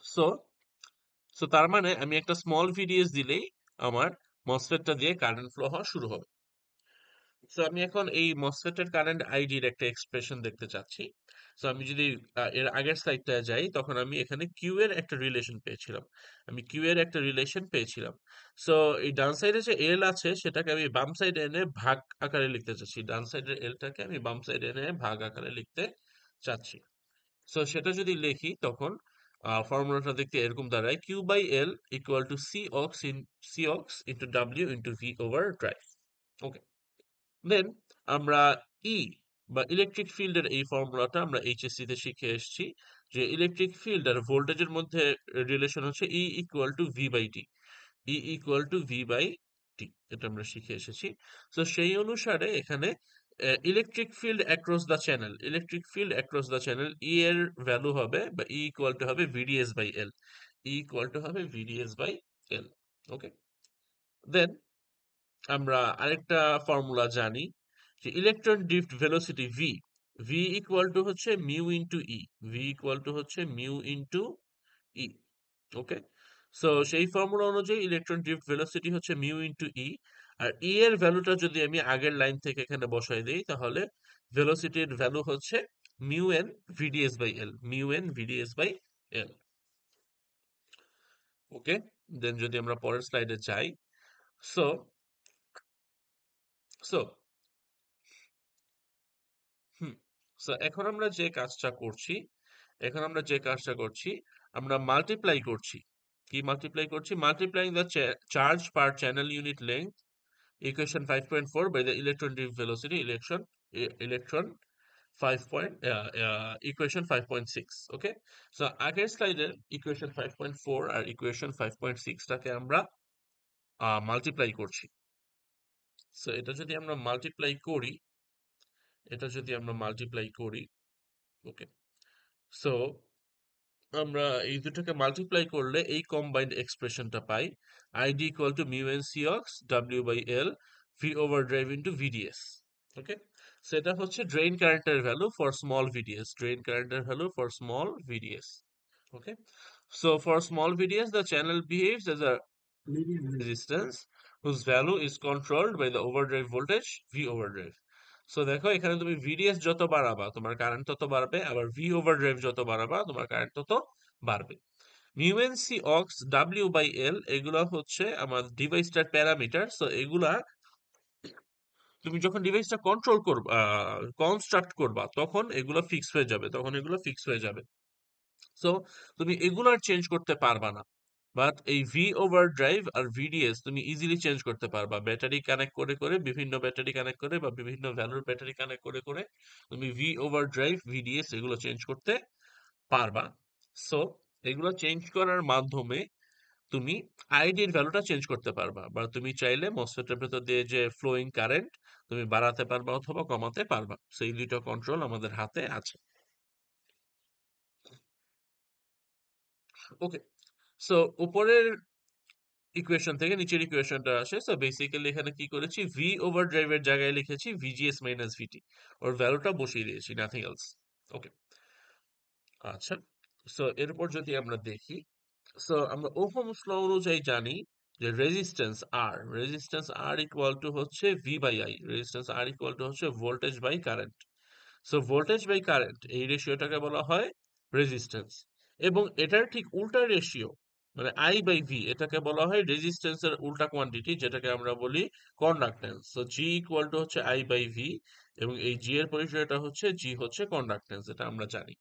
সো সো তার মানে আমি একটা স্মল ভিডিএস দিলেই আমার মসফেটটা দিয়ে কারেন্ট ফ্লো হওয়া শুরু হবে। সো আমি এখন এই মসফেট এর কারেন্ট আইডির একটা এক্সপ্রেশন দেখতে চাচ্ছি। সো আমি যদি এর আগের স্লাইডটা যাই, তখন আমি এখানে কিউ এর একটা রিলেশন পেয়েছিলাম। আমি কিউ এর একটা রিলেশন পেয়েছিলাম। সো এই ডান সাইডে যে এল আছে সেটাকে আমি বাম সাইডে এনে ভাগ আকারে লিখতে চাচ্ছি। ডান সাইডের এলটাকে আমি বাম সাইডে এনে ভাগ আকারে লিখতে চাচ্ছি। সো সেটা যদি লিখি তখন ফর্মুলাটা দেখতে এরকম দাঁড়ায়, Q by L equal to C ox into W into V over drive. Okay, then আমরা ই বা ইলেকট্রিক ফিল্ডের এই ফর্মুলাটা আমরা এইচএসসি তে শিখে এসেছি, যে ইলেকট্রিক ফিল্ড আর ভোল্টেজের মধ্যে রিলেশন হচ্ছে E equal to V by T. E equal to V by T, এটা আমরা শিখে এসেছি। তো সেই অনুসারে এখানে electric field across the channel E এর ভ্যালু হবে বা ই ইকুয়াল টু হবে VDS by L. E equal to হবে VDS by L. Okay, then আমরা আরেকটা ফর্মুলা জানি, যে electron drift velocity V, V equal to হচ্ছে mu into E. V equal to হচ্ছে মিউ ইন্টু ই। ওকে, সো সেই formula অনুযায়ী ইলেকট্রন ড্রিফট ভেলোসিটি হচ্ছে মিউ ইন্টু ই। আর ই এর ভ্যালুটা যদি আমি আগের লাইন থেকে এখানে বসাই দিই, তাহলে ভেলোসিটির ভ্যালু হচ্ছে mu N VDS by L. Mu N VDS by L. Okay, then যদি আমরা পরের স্লাইডে যাই, সো সো হুম সো এখন আমরা যে কাজটা করছি, আমরা মাল্টিপ্লাই করছি। কি মাল্টিপ্লাই করছি? Multiplying the charge per channel unit length, equation 5.4 by the electron drift velocity, electron 5 point equation 5.6। Okay, so আগের স্লাইডের ইকুয়েশন 5.4 আর ইকুয়েশন 5.6টাকে আমরা মাল্টিপ্লাই করছি। সো এটা যদি আমরা মাল্টিপ্লাই করি, ওকে, সো আমরা এই দুটোকে মাল্টিপ্লাই করলে এই কম্বাইন্ড এক্সপ্রেশনটা পাই, ID equal to mu N C ox W by L V over drive into VDS. Okay, সেটা হচ্ছে ড্রেন কারেন্টের value for small VDS, okay, so for small VDS the channel behaves as a linear resistance whose value is controlled by the overdrive voltage V overdrive. So দেখো এখানে তুমি VDS যত বাড়াবা তোমার current তত বাড়বে, আবার ভি ওভারড্রাইভ যত বাড়াবা তোমার কারেন্ট তত বাড়বে। মিউএনসি অক্স ডাব্লিউ বাই এল এগুলা হচ্ছে আমার ডিভাইসটার প্যারামিটার। সো এগুলা তুমি যখন ডিভাইসটা কন্ট্রোল করবা, কনস্ট্রাক্ট করবা, তখন এগুলো ফিক্স হয়ে যাবে। সো তুমি এগুলার চেঞ্জ করতে পারবা না। বাট এই ভি ওভার ড্রাইভ আর ভিডিএস তুমি ইজিলি চেঞ্জ করতে পারবা, ব্যাটারি কানেক্ট করে করে, বিভিন্ন ব্যাটারি কানেক্ট করে বা বিভিন্ন ভ্যালুর ব্যাটারি কানেক্ট করে করে তুমি ভি ওভার ড্রাইভ ভিডিএস এগুলো চেঞ্জ করতে পারবা। সো এগুলো চেঞ্জ করার মাধ্যমে তুমি আইডির ভ্যালুটা চেঞ্জ করতে পারবা, বা তুমি চাইলে মসফেটের ভেতর দিয়ে যে ফ্লোয়িং কারেন্ট তুমি বাড়াতে পারবা অথবা কমাতে পারবা। সেই দুটো কন্ট্রোল আমাদের হাতে আছে। ওকে, সো উপরের ইকুয়েশন থেকে নিচের ইকুয়েশনটা আসে। সো বেসিক্যালি এখানে কি করেছি, ভি ওভার ড্রাইভের জায়গায় লিখেছি ভিজিএস মাইনাস ভিটি, ওর ভ্যালুটা বসিয়ে দিয়েছি, নাথিং এলস। ওকে, আচ্ছা, সো এরপর যদি আমরা দেখি, সো আমরা ওহমস ল অনুযায়ী জানি যে রেজিস্ট্যান্স আর ইকুয়াল টু হচ্ছে ভি বাই আই, হচ্ছে voltage by current. So voltage by current এই রেশিওটাকে বলা হয় রেজিস্ট্যান্স, এবং এটার ঠিক উল্টা রেশিও মানে আই বাই ভি, এটাকে বলা হয় রেজিস্ট্যান্সের উল্টা কোয়ান্টিটি, যেটাকে আমরা বলি conductance. So G equal to হচ্ছে আই বাই ভি, এবং এই জি এর পরিচয়টা হচ্ছে জি হচ্ছে কন্ডাক্টেন্স, এটা আমরা জানি।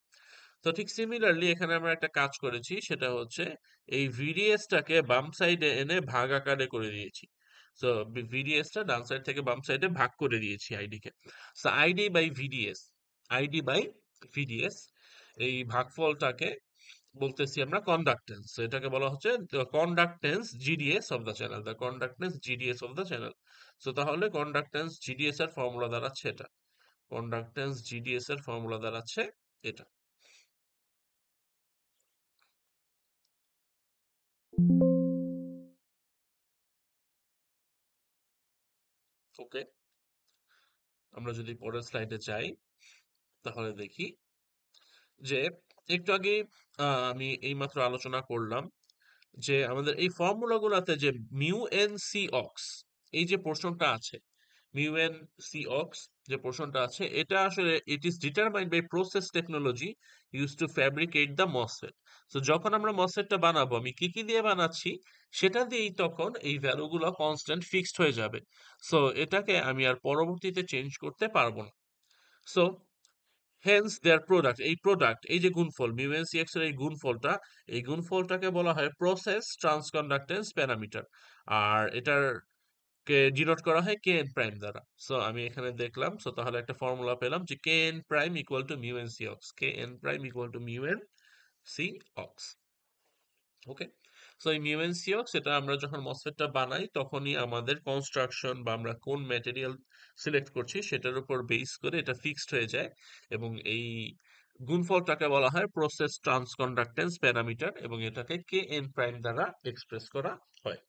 তো ঠিক সিমিলারলি এখানে আমরা একটা কাজ করেছি, সেটা হচ্ছে এই ভিডিএস টাকে বাম সাইডে এনে ভাগ আকারে করে দিয়েছি। সো ভিডিএস টা ডান সাইড থেকে বাম সাইডে ভাগ করে দিয়েছি আইডি কে। সো আইডি বাই ভিডিএস এই ভাগফলটাকে বলতেছি আমরা কন্ডাক্টেন্স। এটাকে বলা হচ্ছে conductance GDS of the channel. So তাহলে কন্ডাক্টেন্স জিডিএস এর ফর্মুলা দাঁড়াচ্ছে এটা। কন্ডাক্টেন্স জিডিএস এর ফর্মুলা দাঁড়াচ্ছে এটা। ওকে, আমরা যদি পরের স্লাইডে যাই, তাহলে দেখি যে একটু আগে আমি এইমাত্র আলোচনা করলাম যে আমাদের এই ফর্মুলা গুলাতে যে মিউ এন সি অক্স এই যে পোর্শনটা আছে, মিউ এন সি অক্স যে পোর্শনটা আছে এটা আসলে it is determined by process technology use to fabricate the MOSFET. তো যখন আমরা মসফেটটা বানাবো আমি কি কি দিয়ে বানাচ্ছি সেটা দিয়েই তখন এই ভ্যালুগুলো কনস্ট্যান্ট ফিক্সড হয়ে যাবে। সো এটাকে আমি আর পরবর্তীতে চেঞ্জ করতে পারবো না। সো হেন্স দেয়ার প্রোডাক্ট, এই প্রোডাক্ট এই যে গুণফল মিউ এন সি এক্স এর এই গুণফলটা, এই গুণফলটাকে বলা হয় প্রসেস ট্রান্সকন্ডাক্টেন্স প্যারামিটার। আর এটার কে ডিনোট করা হয় কে এন প্রাইম দ্বারা। সো আমি এখানে দেখলাম, সো তাহলে একটা ফর্মুলা পেলাম যে K N prime equal to mu N C ox, K N prime equal to mu N C ox. Okay, so এই মিউ এন সি অক্স এটা আমরা যখন মসফেটটা বানাই তখনই আমাদের কনস্ট্রাকশন বা আমরা কোন ম্যাটেরিয়াল সিলেক্ট করছি সেটার উপর বেস করে এটা ফিক্সড হয়ে যায়। এবং এই গুণফলটাকে বলা হয় প্রসেস ট্রান্সকন্ডাক্টেন্স প্যারামিটার এবং এটাকে কে এন প্রাইম দ্বারা এক্সপ্রেস করা হয়।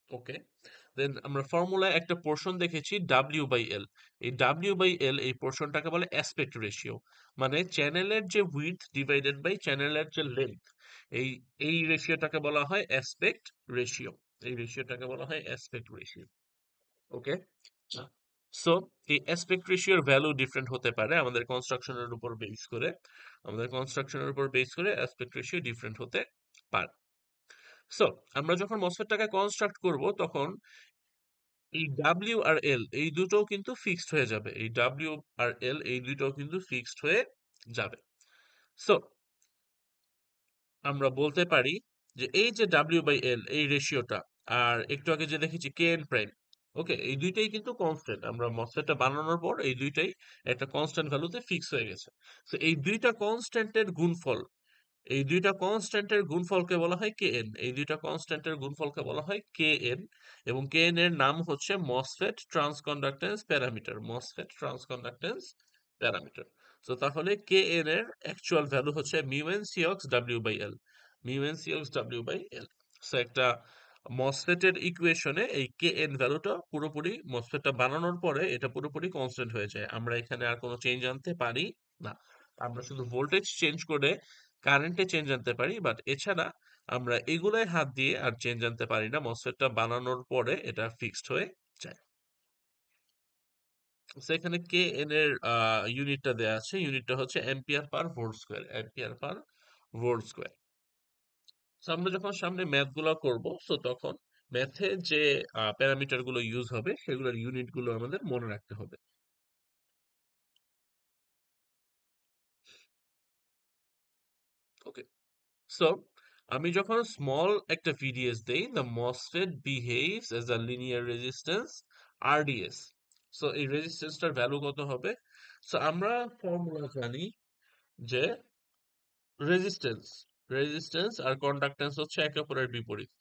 ওকে, দেন আমরা ফর্মুলায় একটা পোর্শন দেখেছি ডাব্লিউ বাই এল। এই ডাব্লিউ বাই এল এই পোর্শনটাকে বলে অ্যাসপেক্ট রেশিও, মানে চ্যানেলের যে উইডথ ডিভাইডেড বাই চ্যানেলের যে লেন্থ, এই এই রেশিওটাকে বলা হয় অ্যাসপেক্ট রেশিও। এই রেশিওটাকে বলা হয় অ্যাসপেক্ট রেশিও। ওকে, সো এই অ্যাসপেক্ট রেশিওর ভ্যালু ডিফারেন্ট হতে পারে আমাদের কনস্ট্রাকশনের উপর বেস করে, আমাদের কনস্ট্রাকশনের উপর বেস করে অ্যাসপেক্ট রেশিও ডিফারেন্ট হতে পারে। সো আমরা যখন মসফেটটাকে কনস্ট্রাক্ট করব তখন এই ডাব্লিউ আর এল এই দুটোও কিন্তু ফিক্সড হয়ে যাবে, এই ডাব্লিউ আর এল এই দুটোও কিন্তু ফিক্সড হয়ে যাবে। সো আমরা বলতে পারি যে এই যে ডাব্লিউ বাই এল এই রেশিওটা আর একটু আগে যে দেখেছি কে এন প্রাইম, ওকে এই দুইটাই কিন্তু কনস্ট্যান্ট, আমরা মসফেটটা বানানোর পর এই দুইটাই একটা কনস্ট্যান্ট ভ্যালুতে ফিক্স হয়ে গেছে। তো এই দুইটা কনস্ট্যান্টের গুণফল, এই দুইটা কনস্ট্যান্টের গুণফলকে বলা হয় কে এন, এই দুইটা কনস্ট্যান্টের গুণফলকে বলা হয় কে এন। এবং কে এন এর নাম হচ্ছে MOSFET transconductance parameter, MOSFET transconductance parameter. তো তাহলে কে এন এর অ্যাকচুয়াল ভ্যালু হচ্ছে mu N C ox W by L, mu N C ox W by L. So একটা মসফেটের ইকুয়েশনে এই কে এন ভ্যালুটা পুরোপুরি মসফেটটা বানানোর পরে এটা পুরোপুরি কনস্ট্যান্ট হয়ে যায়, আমরা এখানে আর কোনো চেঞ্জ আনতে পারি না। আমরা শুধু ভোল্টেজ চেঞ্জ করে কারেন্টে চেঞ্জ আনতে পারি, বাট এছাড়া আমরা এগুলাই হাত দিয়ে আর চেঞ্জ আনতে পারি না, মসফেটটা বানানোর পরে এটা ফিক্সড হয়ে যায়। So এখানে কে এন এর ইউনিটটা দেয়া আছে, ইউনিটটা হচ্ছে অ্যাম্পিয়ার পার ভোল্ট স্কোয়ার, অ্যাম্পিয়ার পার ভোল্ট স্কোয়ার। সো আমরা যখন সামনে ম্যাথ গুলো করবো সো তখন ম্যাথে যে প্যারামিটার গুলো ইউজ হবে সেগুলোর ইউনিট গুলো আমাদের মনে রাখতে হবে। ওকে, সো আমি যখন স্মল একটা ভিডিএস দেই the MOSFET behaves as a linear resistance RDS. So এই রেজিস্ট্যান্সটার ভ্যালু কত হবে? সো আমরা ফর্মুলা জানি যে রেজিস্ট্যান্স, রেজিস্ট্যান্স আর কন্ডাক্ট্যান্স হচ্ছে একে অপরের বিপরীত।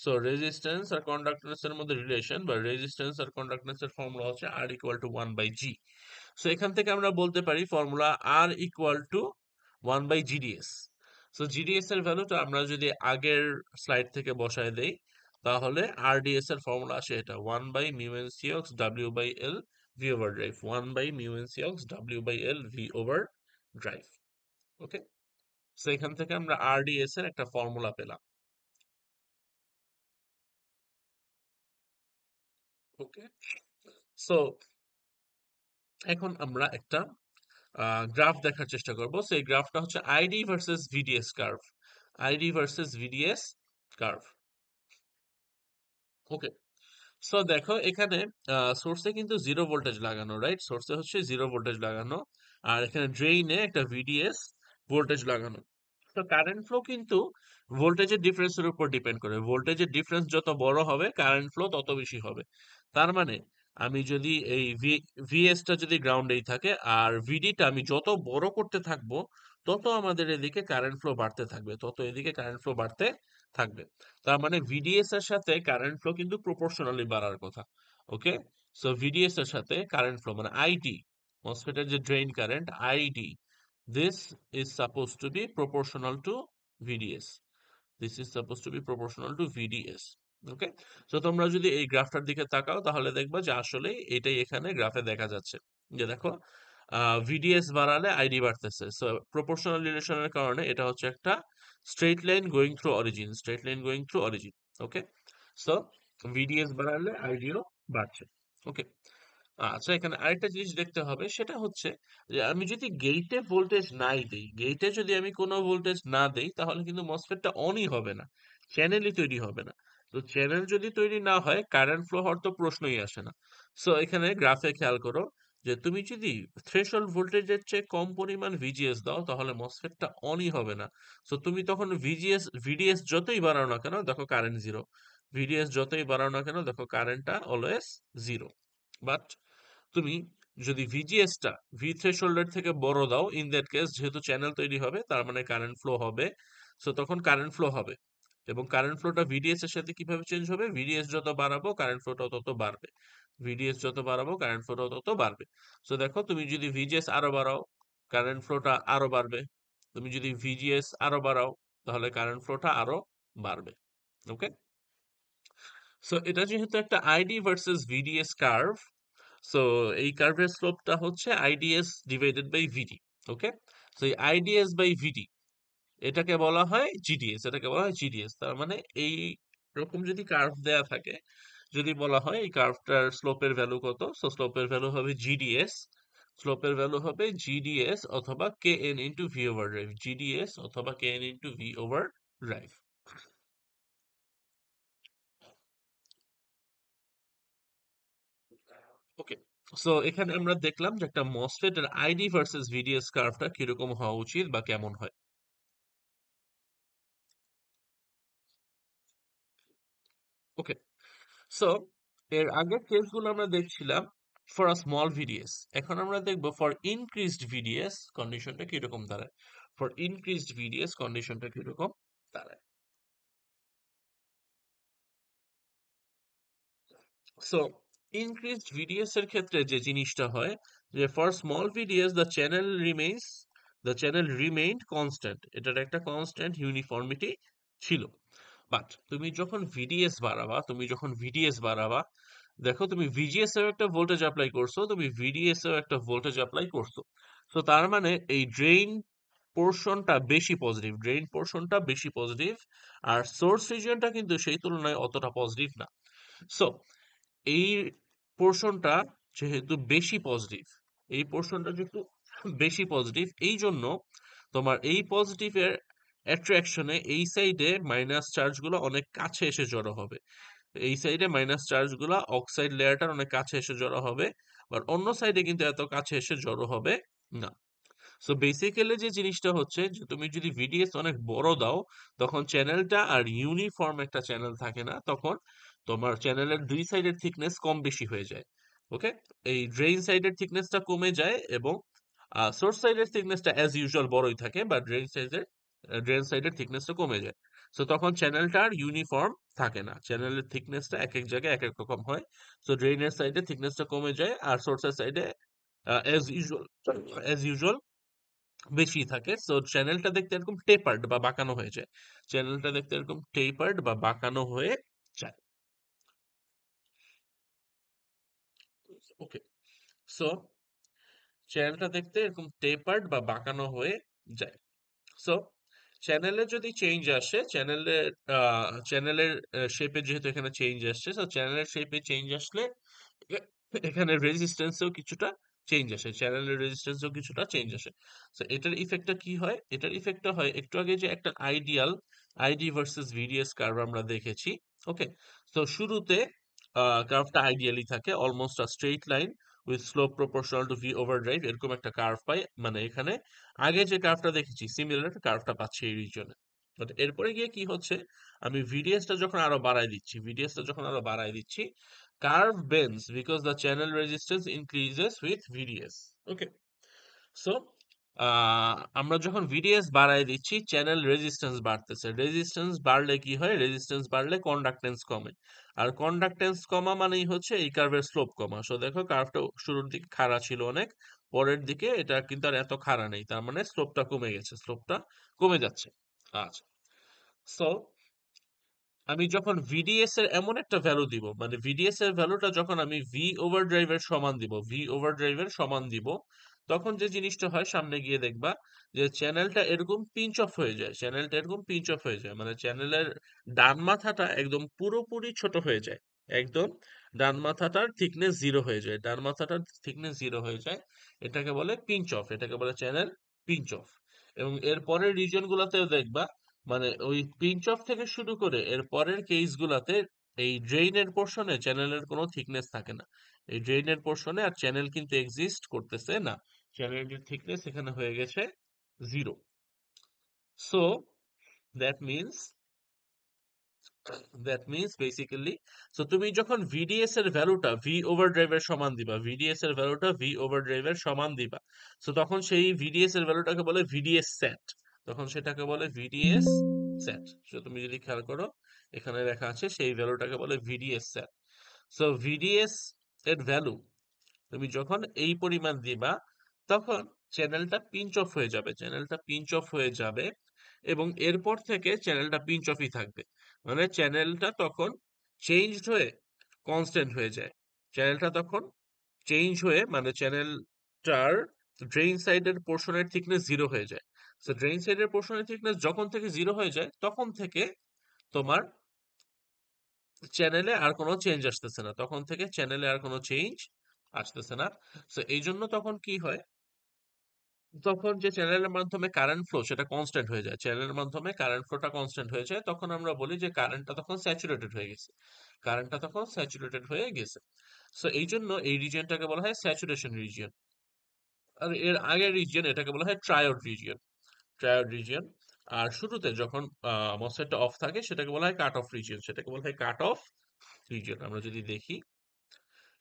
সো রেজিস্ট্যান্স আর কন্ডাক্ট্যান্স এর মধ্যে রিলেশন বা রেজিস্ট্যান্স আর কন্ডাক্ট্যান্স এর ফর্মুলা হচ্ছে আর ইকুয়াল টু 1/g। সো এখান থেকে আমরা বলতে পারি formula R equal to 1/gds। So GDS এর ভ্যালুটা আমরা যদি আগের স্লাইড থেকে বসায় দেই তাহলে আরডিএস এর ফর্মুলা আসে এটা 1/μncox w/l v over drive, 1/μncox w/l v over drive. Okay, so এখান থেকে আমরা আরডিএস এর একটা ফর্মুলা পেলাম। ওকে, সো এখন আমরা একটা গ্রাফ দেখার চেষ্টা করব। সো এই গ্রাফটা হচ্ছে ID versus VDS curve, ID versus VDS curve. Okay, so দেখো এখানে সোর্সে কিন্তু জিরো ভোল্টেজ লাগানো, রাইট? সোর্সে হচ্ছে জিরো ভোল্টেজ লাগানো আর এখানে ড্রেইনে একটা ভিডিএস ভোল্টেজ লাগানো। তো কারেন্ট ফ্লো কিন্তু ভোল্টেজের ডিফারেন্সের উপর ডিপেন্ড করে, ভোল্টেজের ডিফারেন্স যত বড় হবে কারেন্ট ফ্লো তত বেশি হবে। তার মানে আমি যদি এই ভিএসটা যদি গ্রাউন্ডেই থাকে আর ভিডিটা আমি যত বড় করতে থাকবো তত আমাদের এদিকে কারেন্ট ফ্লো বাড়তে থাকবে, তত এদিকে কারেন্ট ফ্লো বাড়তে থাকবে। তার মানে ভিডিএস এর সাথে কারেন্ট ফ্লো কিন্তু প্রপোর্শনালি বাড়ার কথা। ওকে, সো ভিডিএস এর সাথে কারেন্ট ফ্লো মানে আইডি, মসফেটের যে drain current ID, this is supposed to be proportional to VDS. This is supposed to be proportional to VDS. ওকে, তো তোমরা যদি এই গ্রাফটার দিকে তাকাও তাহলে দেখবা যে আসলে এটাই এখানে গ্রাফে দেখা যাচ্ছে, যে দেখো ভিডিএস বাড়ালে আইডি বাড়তেছে। সো প্রপোর্শনাল রিলেশনের কারণে এটা হচ্ছে একটা straight line going through origin, straight line going through origin. Okay, so VDS বাড়ালে আইডিও বাড়ছে। ওকে, আচ্ছা এখানে আরেকটা জিনিস দেখতে হবে, সেটা হচ্ছে যে আমি যদি গেটে ভোল্টেজ নাই দেই, গেটে যদি আমি কোনো ভোল্টেজ না দেই, তাহলে কিন্তু মসফেটটা অনই হবে না, চ্যানেলই তৈরি হবে না। তো চ্যানেল যদি তৈরি না হয়, কারেন্ট ফ্লো হওয়ার তো প্রশ্নই আসে না। সো এখানে গ্রাফে খেয়াল করো যে তুমি যদি থ্রেশহোল্ড ভোল্টেজের চেয়ে কম পরিমাণ ভিজিএস দাও, তাহলে মসফেটটা অনই হবে না। সো তুমি তখন ভিডিএস যতই বাড়াও না কেন, দেখো কারেন্ট জিরো। ভিডিএস যতই বাড়াও না কেন, দেখো কারেন্টটা অলওয়েজ জিরো। বাট তুমি যদি ভিজিএসটা ভি থ্রেশহোল্ডের থেকে বড় দাও, ইন দ্যাট কেস যেহেতু চ্যানেল তৈরি হবে, তার মানে কারেন্ট ফ্লো হবে। সো তখন কারেন্ট ফ্লো হবে, এবং কারেন্ট ফ্লোটা ভিডিএস এর সাথে কিভাবে চেঞ্জ হবে? ভিডিএস যত বাড়াবো কারেন্ট ফ্লোটাও তত বাড়বে, ভিডিএস যত বাড়াবো কারেন্ট ফ্লোটাও তত বাড়বে। সো দেখো তুমি যদি ভিজিএস আরো বাড়াও, কারেন্ট ফ্লোটা আরো বাড়বে। তুমি যদি ভিজিএস আরো বাড়াও, তাহলে কারেন্ট ফ্লোটা আরো বাড়বে। ওকে, সো এটা যেহেতু একটা ID versus VDS curve, so এই কার্ভের স্লোপটা হচ্ছে IDS divided by VD. Okay, so এই আইডিএস বাই ভিডি এটাকে বলা হয় জিডিএস, এটাকে বলা হয় জিডিএস। তার মানে এই রকম যদি কার্ভ দেয়া থাকে, যদি বলা হয় এই কার্ভটার স্লোপের ভ্যালু কত, সো স্লোপের ভ্যালু হবে জিডিএস। স্লোপের ভ্যালু হবে জিডিএস অথবা K N into V over drive, GDS অথবা K N into V over drive. Okay, so এখানে আমরা দেখলাম যে একটা মসফেট এর আইডি ভার্সেস ভিডিএস কার্ভটা কিরকম হওয়া উচিত বা কেমন হয়। ওকে, সো এর আগের কেসগুলো আমরা দেখছিলাম ফর আ স্মল ভিডিএস। এখন আমরা দেখব ফর ইনক্রিজড ভিডিএস কন্ডিশনটা কিরকম দাঁড়ায়। ফর ইনক্রিজড ভিডিএস কন্ডিশনটা কিরকম দাঁড়ায়। সো ইনক্রিজড ভিডিএস এর ক্ষেত্রে যে জিনিসটা হয়, যে for small VDS the channel remained constant, এটার একটা কনস্ট্যান্ট ইউনিফর্মিটি ছিল। বাট তুমি যখন ভিডিএস বাড়াবা, দেখো তুমি ভিজিএস এও একটা ভোল্টেজ অ্যাপ্লাই করছো, তুমি ভিডিএস এও একটা ভোল্টেজ অ্যাপ্লাই করছো। তো তার মানে এই ড্রেইন পোর্শনটা বেশি পজিটিভ, আর সোর্স রিজিয়নটা কিন্তু সেই তুলনায় অতটা পজিটিভ না। সো এই পোর্শনটা যেহেতু বেশি পজিটিভ, এই পোর্শনটা যেহেতু বেশি পজিটিভ, এই জন্য তোমার এই পজিটিভের অ্যাট্রাকশনে এই সাইডে মাইনাস চার্জগুলো অনেক কাছে এসে জড়ো হবে। এই সাইডে মাইনাস চার্জগুলো অক্সাইড লেয়ারটার অনেক কাছে এসে জড়ো হবে, আর অন্য সাইডে কিন্তু এত কাছে এসে জড়ো হবে না। সো বেসিক্যালি যে জিনিসটা হচ্ছে যে তুমি যদি ভিডিএস অনেক বড় দাও, তখন চ্যানেলটা আর ইউনিফর্ম একটা চ্যানেল থাকে না, তখন তোমার চ্যানেলের দুই সাইডের থিকনেস কম বেশি হয়ে যায়। ওকে, এই ড্রেইন সাইডের থিকনেসটা কমে যায়, এবং সোর্স সাইডের থিকনেসটা অ্যাজ ইউজুয়াল বড়ই থাকে, বা ড্রেন সাইডের থিকনেসটা কমে যায়। সো তখন চ্যানেলটা আর ইউনিফর্ম থাকে না, চ্যানেলের থিকনেসটা এক এক জায়গায় এক এক রকম হয়। সো ড্রেইনের সাইডে থিকনেসটা কমে যায়, আর সোর্সের সাইডে অ্যাজ ইউজুয়াল বেশি থাকে। সো চ্যানেলটা দেখতে এরকম টেপার্ড বা বাঁকানো হয়ে যায়, চ্যানেলটা দেখতে এরকম টেপার্ড বা বাঁকানো হয়ে যায়। ওকে, সো চ্যানেলটা দেখতে এরকম টেপার্ড বা বাঁকানো হয়ে যায়। সো চ্যানেলে যদি চেঞ্জ আসে, চ্যানেলের শেপে যেহেতু এখানে চেঞ্জ আসছে, সো চ্যানেলের শেপে চেঞ্জ আসলে এ- এখানে রেজিস্ট্যান্সেও কিছুটা চেঞ্জ আসে, চ্যানেলের রেজিস্ট্যান্সেও কিছুটা চেঞ্জ আসে। তো এটার ইফেক্টটা কি হয়? এটার ইফেক্টটা হয় একটু আগে যে একটা আইডি ভার্সেস ভিডিএস কার্ভ আমরা দেখেছি। ওকে, তো শুরুতে কার্ভটা আইডিয়ালি থাকে almost a straight line with slope proportional to V over drive, এরকম একটা কার্ভ পাই। মানে এখানে আগে যে কার্ভটা দেখেছি সিমিলার কার্ভটা পাচ্ছি এই রিজনে। বাট এরপরে গিয়ে কি হচ্ছে, আমি ভিডিএসটা যখন আরো বাড়ায় দিচ্ছি, curve bends because the channel resistance increases with VDS. Okay, so আমরা যখন ভিডিএস বাড়ায় দিচ্ছি, চ্যানেল রেজিস্ট্যান্স বাড়তেছে। রেজিস্ট্যান্স বাড়লে কি হয়? রেজিস্ট্যান্স বাড়লে কন্ডাক্টেন্স কমে, আর কন্ডাক্টেন্স কমা মানেই হচ্ছে এই কার্ভের স্লোপ কমা। সো দেখো কার্ভটা শুরুর দিকে খাড়া ছিল অনেক, পরের দিকে এটা কিন্তু আর এত খাড়া নেই, তার মানে স্লোপটা কমে গেছে, স্লোপটা কমে যাচ্ছে। আচ্ছা, সো আমি যখন ভিডিএস এর এমন একটা ভ্যালু দিব, মানে ভিডিএস এর ভ্যালুটা যখন আমি ভি ওভার ড্রাইভের সমান দিব, তখন যে জিনিসটা হয় সামনে গিয়ে দেখবা যে চ্যানেলটা এরকম পিঞ্চ অফ হয়ে যায়, চ্যানেলটা এরকম পিঞ্চ অফ হয়ে যায়, মানে চ্যানেলের ডান মাথাটা একদম পুরোপুরি ছোট হয়ে যায়, একদম ডান মাথাটার থিকনেস জিরো হয়ে যায়, ডান মাথাটার থিকনেস জিরো হয়ে যায়। এটাকে বলে পিঞ্চ অফ, এটাকে বলে চ্যানেল পিঞ্চ অফ। এবং এর পরের রিজন গুলাতেও দেখবা, মানে ওই পিঞ্চ অফ থেকে শুরু করে এর পরের কেস গুলাতে এই ড্রেইনের পোর্শনে চ্যানেলের কোনো থিকনেস থাকে না। এই ড্রেইনের পোর্শনে আর চ্যানেল কিন্তু এক্সিস্ট করতেছে না, চ্যানেলটির থিকনেস এখানে হয়ে গেছে zero. So that means basically, so তুমি যখন ভিডিএস এর ভ্যালুটা ভি ওভার ড্রাইভের সমান দিবা, ভিডিএস এর ভ্যালুটা ভি ওভার ড্রাইভের সমান দিবা, সো তখন সেই ভিডিএস এর ভ্যালুটাকে বলে ভিডিএস সেট, তখন সেটাকে বলে ভিডিএস সেট। সো তুমি যদি খেয়াল করো এখানে লেখা আছে সেই ভ্যালুটাকে বলে ভিডিএস সেট। সো ভিডিএস এর ভ্যালু তুমি যখন এই পরিমাণ দিবা তখন চ্যানেলটা পিঞ্চ অফ হয়ে যাবে, চ্যানেলটা পিঞ্চ অফ হয়ে যাবে এবং এরপর থেকে চ্যানেলটা পিঞ্চ অফই থাকবে, মানে চ্যানেলটা তখন চেঞ্জড হয়ে কনস্ট্যান্ট হয়ে যায়, চ্যানেলটা তখন চেঞ্জ হয়ে মানে চ্যানেলটার ড্রেইন সাইডের পোর্শনের থিকনেস জিরো হয়ে যায়। তো ড্রেইন সাইডের পোর্শনের থিকনেস যখন থেকে জিরো হয়ে যায় তখন থেকে তোমার চ্যানেলে আর কোনো চেঞ্জ আসতেছে না, তখন থেকে চ্যানেলে আর কোনো চেঞ্জ আসতেছে না। তো এই জন্য তখন কি হয়, তখন যে চ্যানেলের মাধ্যমে কারেন্ট ফ্লো সেটা কনস্ট্যান্ট হয়ে যায়, চ্যানেলের মাধ্যমে কারেন্ট ফ্লোটা কনস্ট্যান্ট হয়ে যায়, তখন আমরা বলি যে কারেন্টটা তখন স্যাচুরেটেড হয়ে গেছে, কারেন্টটা তখন স্যাচুরেটেড হয়ে গেছে। সো এই জন্য এই রিজিয়নটাকে বলা হয় স্যাচুরেশন রিজিয়ন। আর এর আগের রিজিয়ন এটাকে বলা হয় ট্রায়োড রিজিয়ন, ট্রায়োড রিজিয়ন। আর শুরুতে যখন মসফেটটা অফ থাকে সেটাকে বলা হয় কাট অফ রিজিয়ন, সেটাকে বলা হয় কাট অফ রিজিয়ন। আমরা যদি দেখি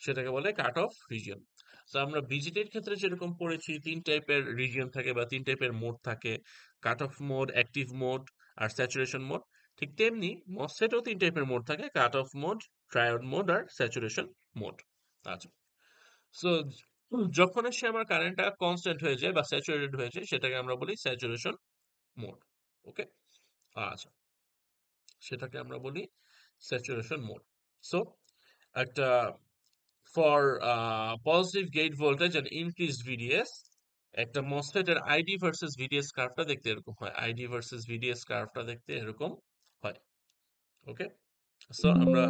সেটাকে বলে কাট অফ রিজিয়ন। তো আমরা বিজিটির ক্ষেত্রে যেরকম পড়েছি তিন টাইপের রিজিয়ন থাকে বা তিন টাইপের মোড থাকে, cut off mode, active mode আর স্যাচুরেশন মোড। ঠিক তেমনি মসফেটও তিন টাইপের মোড থাকে, cut off mode, triode mode আর স্যাচুরেশন মোড। আচ্ছা, সো যখন এসে আমার কারেন্টটা কনস্ট্যান্ট হয়ে যায় বা স্যাচুরেটেড হয়ে যায় সেটাকে আমরা বলি স্যাচুরেশন মোড। ওকে, আচ্ছা, সেটাকে আমরা বলি স্যাচুরেশন মোড। সো একটা for positive gate voltage and increased VDS একটা MOSFET এর ID ভার্সেস VDS কার্ভটা দেখতে এরকম হয়, ID ভার্সেস VDS কার্ভটা দেখতে এরকম হয়। ওকে, সো আমরা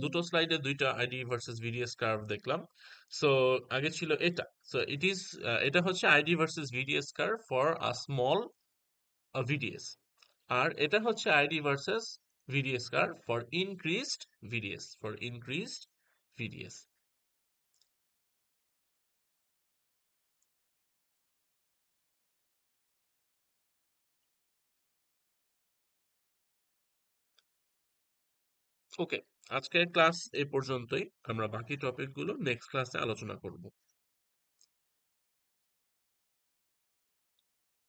দুটো স্লাইডে দুইটা ID ভার্সেস VDS কার্ভ দেখলাম। সো আগে ছিল এটা, সো এটা হচ্ছে ID versus VDS curve for a small VDS, আর এটা হচ্ছে ID versus VDS curve for increased VDS। ওকে, আজকের ক্লাস এই পর্যন্তই, আমরা বাকি টপিকগুলো নেক্সট ক্লাসে আলোচনা করব।